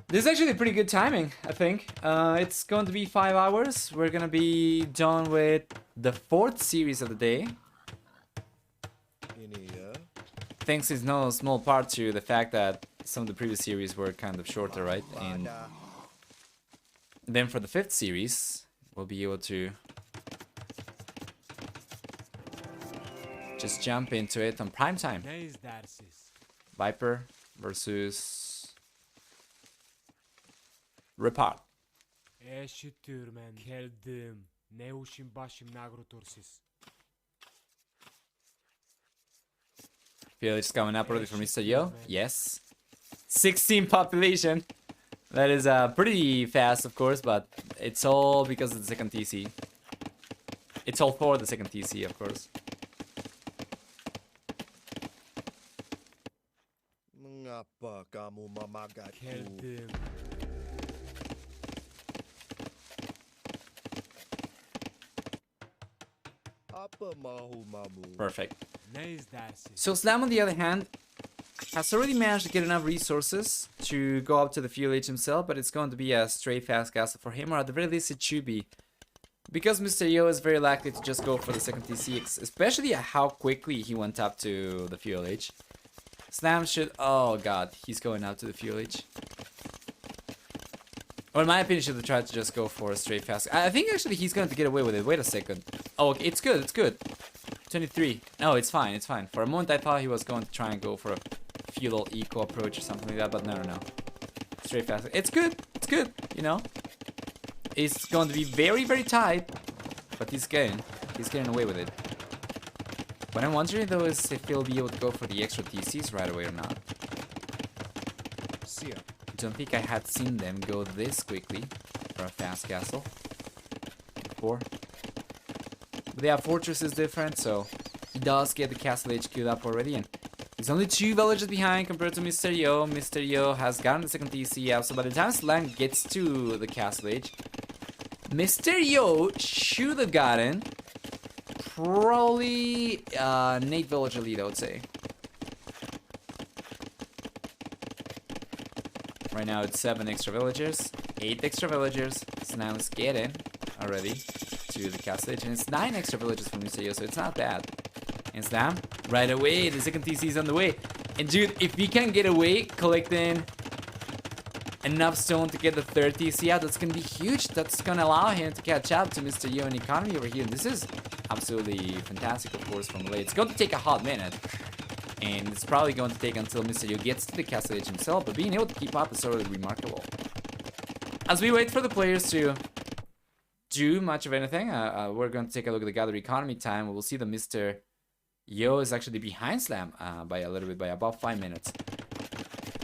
This is actually pretty good timing, I think. It's going to be 5 hours. We're gonna be done with the 4th series of the day. Thanks in no small part to the fact that some of the previous series were kind of shorter, right? And then for the 5th series, we'll be able to just jump into it on prime time. Viper versus Repart. Feel it's coming up early for Mr. Yo. Yes. 16 population. That is pretty fast, of course, but it's all because of the second TC. It's all for the second TC, of course. Perfect. So Slam, on the other hand, has already managed to get enough resources to go up to the Fuel Age himself, but it's going to be a straight fast castle for him, or at the very least it should be. Because Mr. Yo is very likely to just go for the second TC, especially how quickly he went up to the Fuel Age. Slam should... Oh god, he's going out to the Fuel Age. Or in my opinion, should have tried to just go for a straight fast. I think actually he's going to get away with it. Wait a second. Oh, okay, it's good, it's good. 23. No, it's fine, it's fine. For a moment I thought he was going to try and go for a fuel eco approach or something like that, but no. Straight fast. It's good, you know. It's going to be very, very tight, but he's getting away with it. What I'm wondering though is if he'll be able to go for the extra TCs right away or not. I don't think I had seen them go this quickly for a fast castle before. But yeah, Fortress is different, so he does get the castle HQ up already, and he's only 2 villages behind compared to Mr. Yo. Mr. Yo has gotten the second TC out, so by the time Slam gets to the castle age, Mr. Yo should have gotten probably an 8 villager lead, I would say. Right now it's 7 extra villagers, 8 extra villagers. Slam's getting already to the castle age, and it's 9 extra villagers from Mr. Yo, so it's not bad. And Slam, right away, the second TC is on the way. And dude, if we can get away collecting enough stone to get the 3rd TC out, that's gonna be huge. That's gonna allow him to catch up to Mr. Yo in economy over here. And this is absolutely fantastic, of course, from late. It's going to take a hot minute. And it's probably going to take until Mr. Yo gets to the castle edge himself, but being able to keep up is already remarkable. As we wait for the players to do much of anything, we're going to take a look at the gather economy time. We'll see that Mr. Yo is actually behind Slam by a little bit, by about 5 minutes.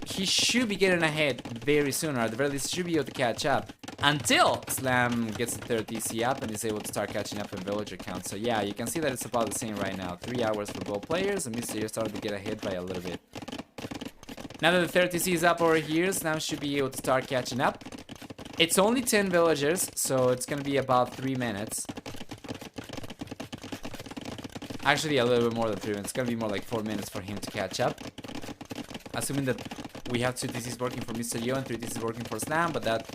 He should be getting ahead very soon, or at the very least should be able to catch up until Slam gets the third TC up and is able to start catching up in villager count. So yeah, you can see that it's about the same right now. 3 hours for both players, and Mr. Yo starting to get ahead by a little bit. Now that the third TC is up over here, Slam should be able to start catching up. It's only 10 villagers, so it's gonna be about 3 minutes. Actually, a little bit more than 3 minutes. It's gonna be more like 4 minutes for him to catch up. Assuming that we have 2 TCs working for Mr. Yo and 3 TCs working for Slam, but that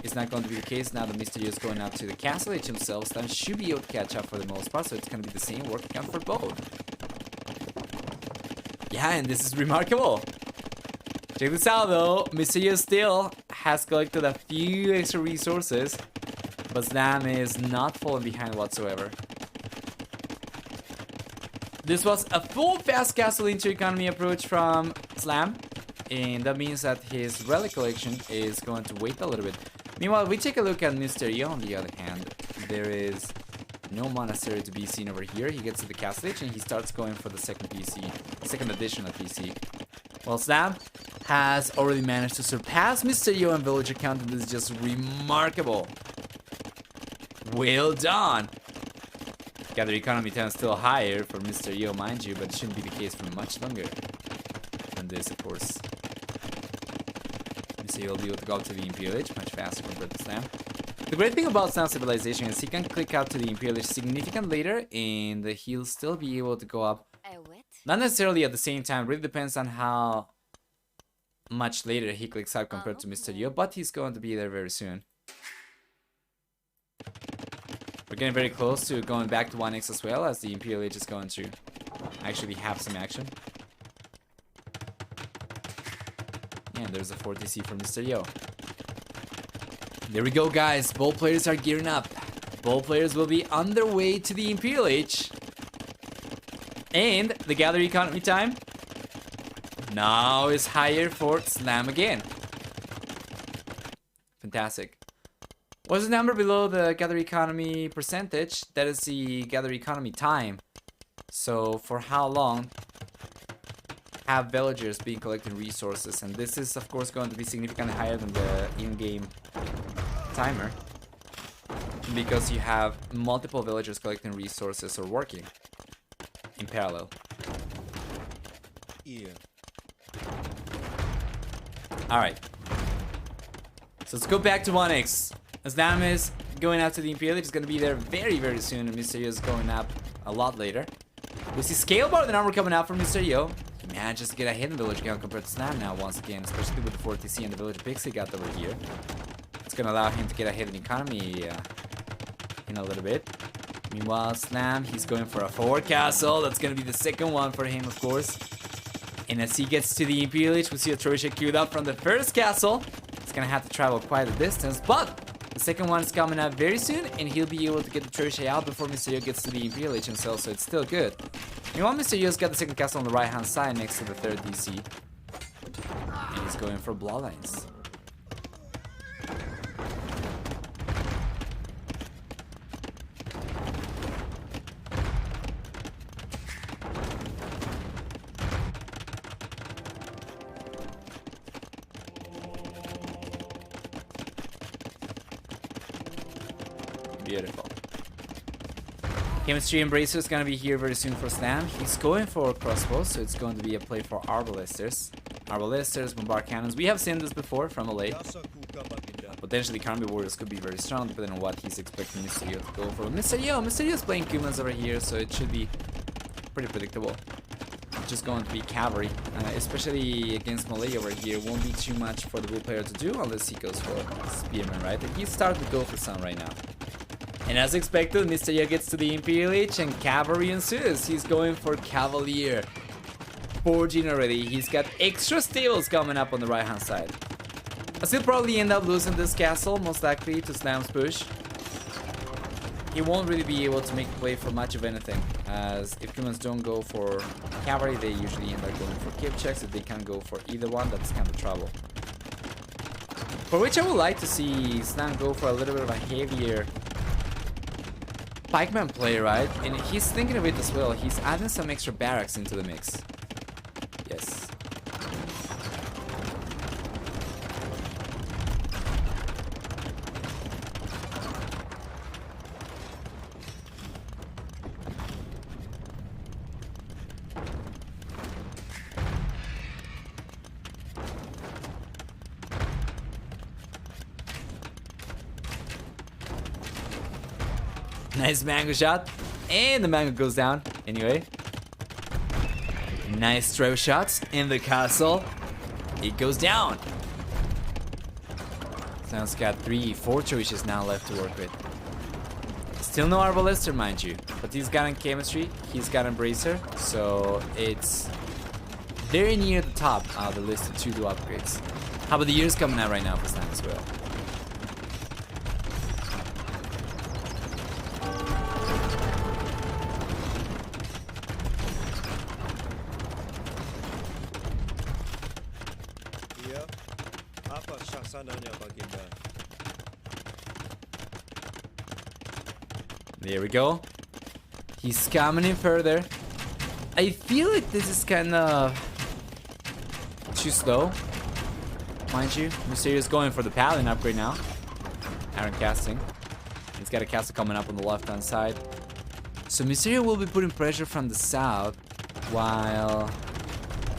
is not going to be the case now that Mr. Yo is going up to the castle edge himself. Slam should be able to catch up for the most part, so it's gonna be the same work count for both. Yeah, and this is remarkable. Check this out though, Mr. Yo still has collected a few extra resources, but Slam is not falling behind whatsoever. This was a full fast castle into economy approach from Slam, and that means that his relic collection is going to wait a little bit. Meanwhile, we take a look at Mr. Yo on the other hand. There is no monastery to be seen over here. He gets to the castle edge and he starts going for the second PC, second additional PC. Well, Slam has already managed to surpass Mr. Yo and villager count, and this is just remarkable. Well done. Gather economy time is still higher for Mr. Yo, mind you, but it shouldn't be the case for much longer than this, of course. Mr. Yo will be able to go up to the Imperial Age much faster compared to Slam. The great thing about Slam's civilization is he can click out to the Imperial Age significantly later, and he'll still be able to go up. Not necessarily at the same time, really depends on how much later he clicks out compared to Mr. Yo, but he's going to be there very soon. We're getting very close to going back to 1x as well, as the Imperial Age is going to actually have some action. And there's a 4TC for Mr. Yo. There we go, guys. Both players are gearing up. Both players will be on their way to the Imperial Age. And the gather economy time now is higher for Slam again. Fantastic. What's the number below the gather economy percentage? That is the gather economy time. So for how long have villagers been collecting resources? And this is of course going to be significantly higher than the in-game timer, because you have multiple villagers collecting resources or working in parallel. Yeah. Alright. So let's go back to 1x. Slam is going out to the Imperial Age. It's going to be there very, very soon. And Mr. Yo is going up a lot later. We see scale bar the number coming out from Mr. Yo. He manages to get a hit in village count compared to Slam now once again, especially with the 4TC and the village picks he got over here. It's going to allow him to get a hit in economy in a little bit. Meanwhile, Slam, he's going for a forward castle. That's going to be the second one for him, of course. And as he gets to the Imperial Age, we see a trebuchet queued up from the first castle. It's going to have to travel quite a distance, but the second one is coming up very soon, and he'll be able to get the trebuchet out before Mr. Yo gets to the Imperial Age himself, so it's still good. Meanwhile, Mr. Yo's got the second castle on the right-hand side next to the third DC. And he's going for bloodlines. Beautiful. Chemistry Embracer is going to be here very soon for Slam. He's going for crossbows, so it's going to be a play for Arbalesters. Arbalesters, bombard cannons. We have seen this before from LA. Potentially Karmbi Warriors could be very strong depending on what he's expecting Mr. Yo to go for. Mr. Yo's playing Cumans over here, so it should be pretty predictable. Just going to be cavalry, especially against Malay over here. Won't be too much for the blue player to do unless he goes for Spearman, right? And he's starting to go for some right now. And as expected, Mr. Yo gets to the Imperial Age and cavalry ensues. He's going for Cavalier. Forging already. He's got extra stables coming up on the right hand side. He'll probably end up losing this castle, most likely to Slam's push. He won't really be able to make play for much of anything as if humans don't go for cavalry, they usually end up going for cave checks. If they can't go for either one, that's kind of trouble. For which I would like to see Slam go for a little bit of a heavier pikeman play, right? And he's thinking of it as well. He's adding some extra barracks into the mix. Yes. Nice mango shot. And the mango goes down. Anyway. Nice throw shots in the castle. It goes down. Sounds got 4 choices now left to work with. Still no Arbalister, mind you. But he's got chemistry. He's got Embracer. So it's very near the top of the list of 2 upgrades. How about the years coming out right now for Slam as well? There we go. He's coming in further. I feel like this is kind of too slow. Mind you, Mysterious going for the Paladin upgrade now. Iron casting. He's got a castle coming up on the left hand side. So Mysterio will be putting pressure from the south. While,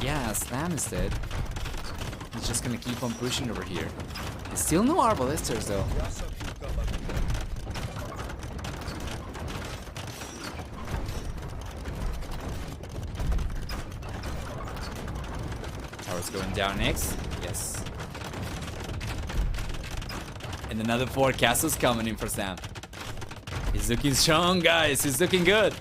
yeah, Slam instead. He's just gonna keep on pushing over here. There's still no Arbalisters though. Tower's going down next. Yes. And another 4 castles coming in for Sam. He's looking strong, guys. He's looking good.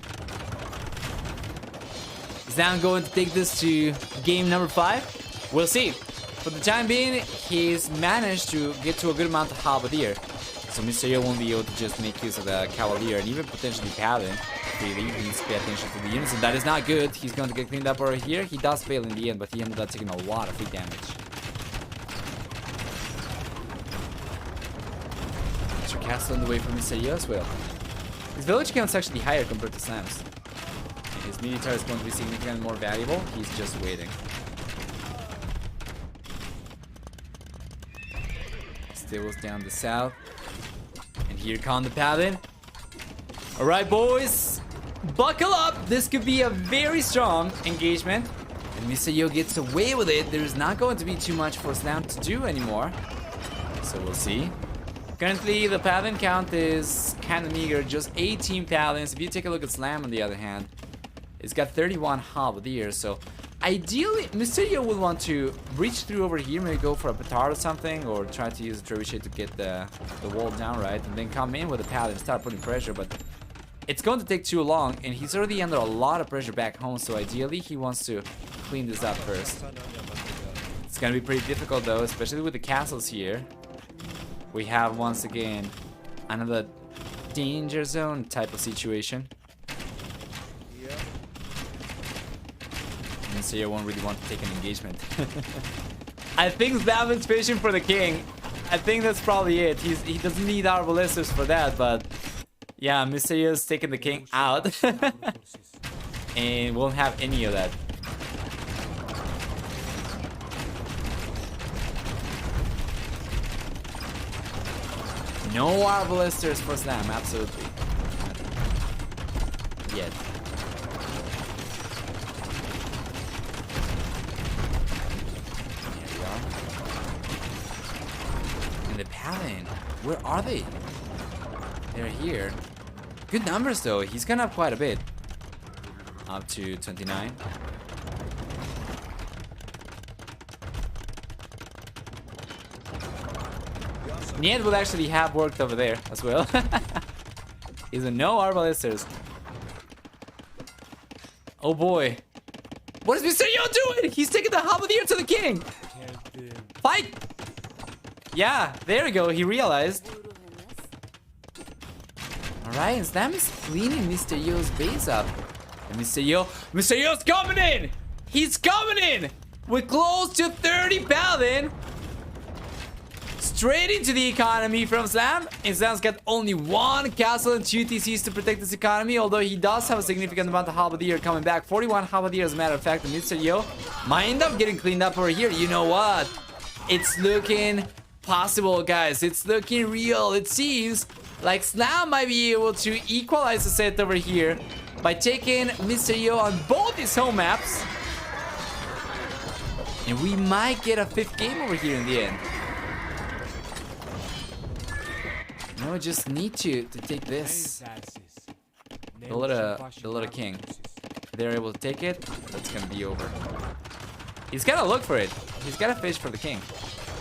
Is Sam going to take this to game number 5? We'll see. For the time being, he's managed to get to a good amount of Halberdier. So Mysterio won't be able to just make use of the Cavalier and even potentially Paladin. Really, he needs to pay attention to the units, and that is not good. He's going to get cleaned up over here. He does fail in the end, but he ended up taking a lot of free damage. Extra castle on the way from Mysterio as well. His village count's actually higher compared to Sam's. And his military is going to be significantly more valuable. He's just waiting. Stables down the south. And here come the Paladin. Alright, boys. Buckle up. This could be a very strong engagement. And Misayo gets away with it. There's not going to be too much for Slam to do anymore. So we'll see. Currently, the Paladin count is kind of meager. Just 18 Paladins. If you take a look at Slam, on the other hand, it's got 31 Halberdiers. So ideally, Mysterio will want to breach through over here, maybe go for a petard or something, or try to use Trebuchet to get the wall down right, and then come in with the Paladin and start putting pressure, but it's going to take too long, and he's already under a lot of pressure back home, so ideally he wants to clean this up first. It's gonna be pretty difficult though, especially with the castles here. We have, once again, another danger zone type of situation. So you won't really want to take an engagement. I think Slavin's fishing for the king. I think that's probably it. He doesn't need our ballistas for that, but yeah, Mysterio's taking the king out. And won't have any of that. No Arbalisters for Slam, absolutely. Not yet. And the Paladin, where are they? They're here. Good numbers though, he's gone up quite a bit. Up to 29. Niet will actually have worked over there as well. He's a no Arbalisters. Oh boy. What is Mysterio doing? He's taking the Halberdier to the king. Fight! Yeah, there we go. He realized. Alright, and Slam is cleaning Mysterio's base up. And Mr. Yo's coming in! He's coming in! We're close to 30 Paladin! Straight into the economy from Slam. And Slam's got only 1 castle and 2 TCs to protect this economy, although he does have a significant amount of Halberdier coming back. 41 Halberdier as a matter of fact, and Mr. Yo might end up getting cleaned up over here. You know what? It's looking possible, guys. It's looking real. It seems like Slam might be able to equalize the set over here by taking Mr. Yo on both his home maps. And we might get a 5th game over here in the end. No, we just need to take this. The little king. If they're able to take it, that's gonna be over. He's gotta look for it. He's gotta fish for the king.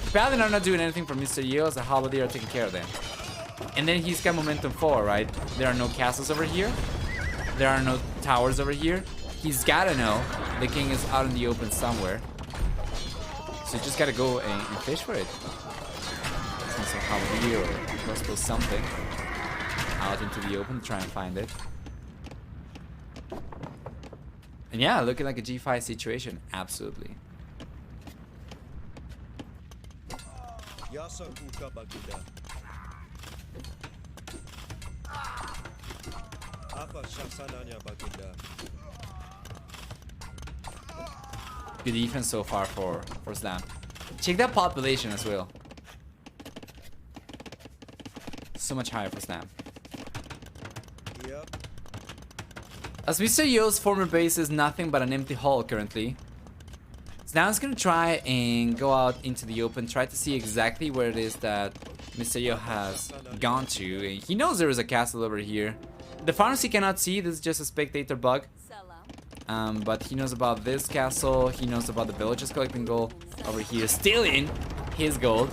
The Paladin are not doing anything for Mr. Yo, as the Halberdier are taking care of them. And then he's got momentum 4, right? There are no castles over here. There are no towers over here. He's gotta know the king is out in the open somewhere. So you just gotta go and fish for it. Some Halberdier or possible something out into the open to try and find it. And yeah, looking like a G5 situation. Absolutely. Good defense so far for Slam. Check that population as well. So much higher for Slam. As Mr. Yo's former base is nothing but an empty hall currently. Slam's gonna try and go out into the open, try to see exactly where it is that Mr. Yo has gone to. And he knows there is a castle over here. The farms he cannot see, this is just a spectator bug. But he knows about this castle, he knows about the villagers collecting gold over here, stealing his gold.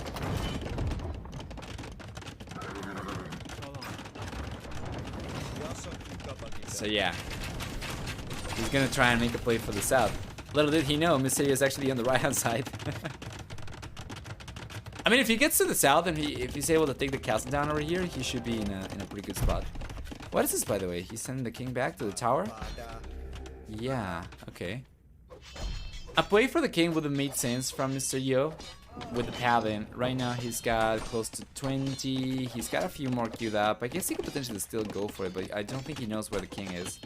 So yeah, he's gonna try and make a play for the south. Little did he know, Mr. Yo is actually on the right hand side. I mean, if he gets to the south and if he's able to take the castle down over here, he should be in a pretty good spot. What is this, by the way? He's sending the king back to the tower? Yeah, okay. A play for the king would have made sense from Mr. Yo with the Paladin. Right now he's got close to 20. He's got a few more queued up. I guess he could potentially still go for it, but I don't think he knows where the king is.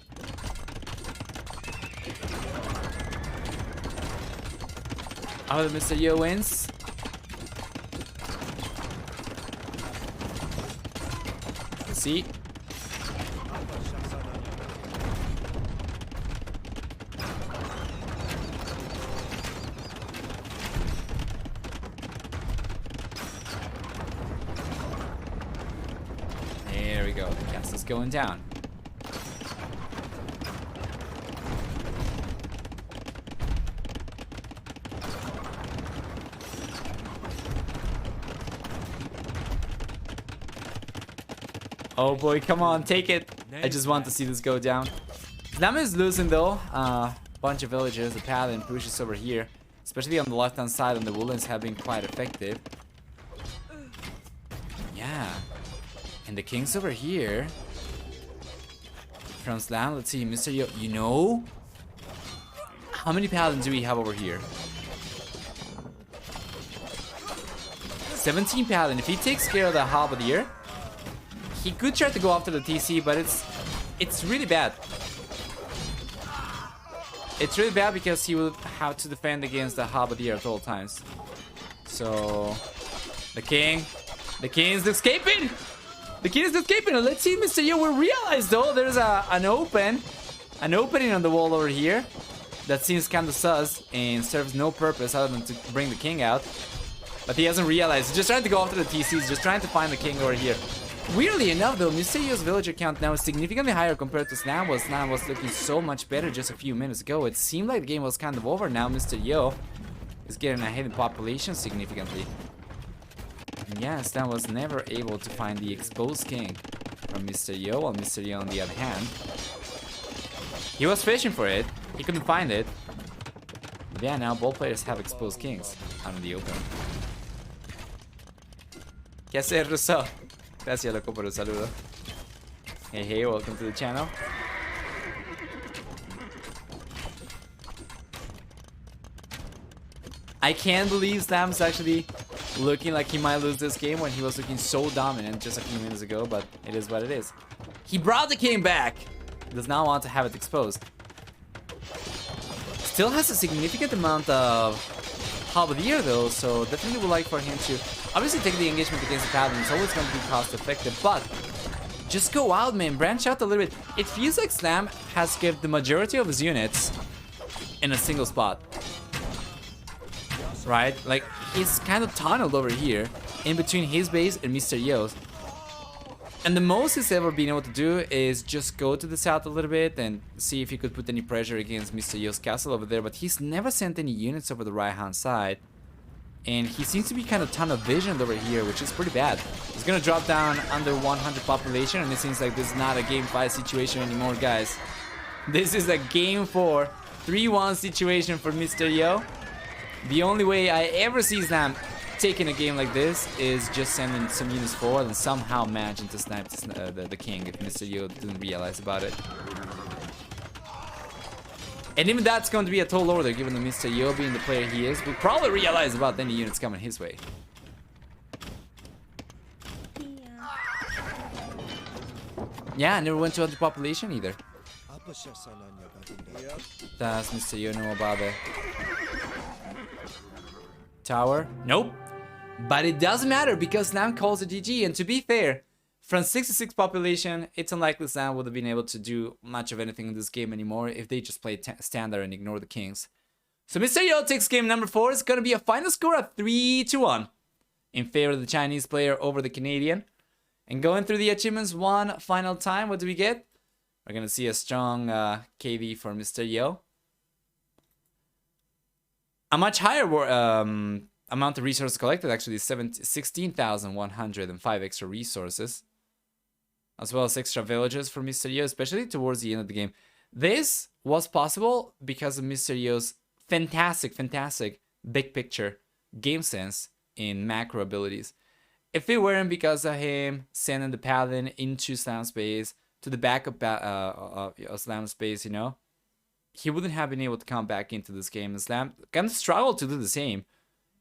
Oh, the Mr. Yo wins. Let's see. There we go. The castle's going down. Oh boy, come on, take it. I just want to see this go down. Slam is losing though. Bunch of villagers. The Paladin pushes over here, especially on the left hand side, and the woodlands have been quite effective. Yeah. And the king's over here. From Slam, let's see, Mr. Yo, you know? How many Paladins do we have over here? 17 Paladin. If he takes care of the Halberdier, he could try to go after the TC, but it's really bad. It's really bad because he will have to defend against the Halberdier at all times. So the king is escaping. The king is escaping. Let's see, Mr. Yo will realize though there's an opening on the wall over here that seems kind of sus and serves no purpose other than to bring the king out. But he hasn't realized. He's just trying to go after the TCs, just trying to find the king over here. Weirdly enough though, Mr. Yo's villager count now is significantly higher compared to Slam was. Slam was looking so much better just a few minutes ago. It seemed like the game was kind of over. Now Mr. Yo is getting ahead in population significantly. And yeah, Slam was never able to find the exposed king from Mr. Yo, while Mr. Yo on the other hand, he was fishing for it. He couldn't find it. But yeah, now both players have exposed kings out in the open. ¿Qué haces, Russo? Gracias, loco, por el saludo. Hey, hey, welcome to the channel. I can't believe Slam's actually looking like he might lose this game when he was looking so dominant just a few minutes ago, but it is what it is. He brought the game back. Does not want to have it exposed. Still has a significant amount of halberdier though, so definitely would like for him to obviously take the engagement against the Paladin. It's always going to be cost effective, but just go out, man. Branch out a little bit. It feels like Slam has kept the majority of his units in a single spot. Right? Like, he's kind of tunneled over here in between his base and Mr. Yo's. And the most he's ever been able to do is just go to the south a little bit and see if he could put any pressure against Mr. Yo's castle over there. But he's never sent any units over the right-hand side. And he seems to be kind of tunnel visioned over here, which is pretty bad. He's gonna drop down under 100 population, and it seems like this is not a game 5 situation anymore, guys. This is a game 4, 3-1 situation for Mr. Yo. The only way I ever see Slam taking a game like this is just sending some units forward and somehow managing to snipe the king if Mr. Yo didn't realize about it. And even that's going to be a tall order, given that Mr. Yo, being the player he is, will probably realize about any units coming his way. Yeah, I never went to other population either. Does Mr. Yo know about the tower? Nope. But it doesn't matter because Slam calls it GG. And to be fair, from 66 population, it's unlikely Slam would have been able to do much of anything in this game anymore if they just played standard and ignore the kings. So Mr. Yo takes game number 4. It's going to be a final score of 3-1 in favor of the Chinese player over the Canadian. And going through the achievements one final time, what do we get? We're going to see a strong KV for Mr. Yo. A much higher amount of resources collected, actually 16,105 extra resources. As well as extra villages for Mr. Yo, especially towards the end of the game. This was possible because of Mr. Yo's fantastic big picture game sense in macro abilities. If it weren't because of him sending the Paladin into Slam space, to the back of Slam space, you know, he wouldn't have been able to come back into this game. And Slam kind of struggled to do the same.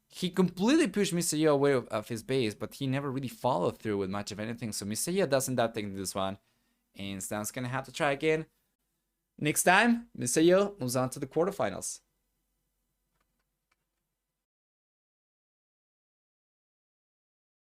He completely pushed Mr. Yo away of his base, but he never really followed through with much of anything. So Mr. Yo does end up taking this one. And Slam's gonna have to try again. Next time, Mr. Yo moves on to the quarterfinals.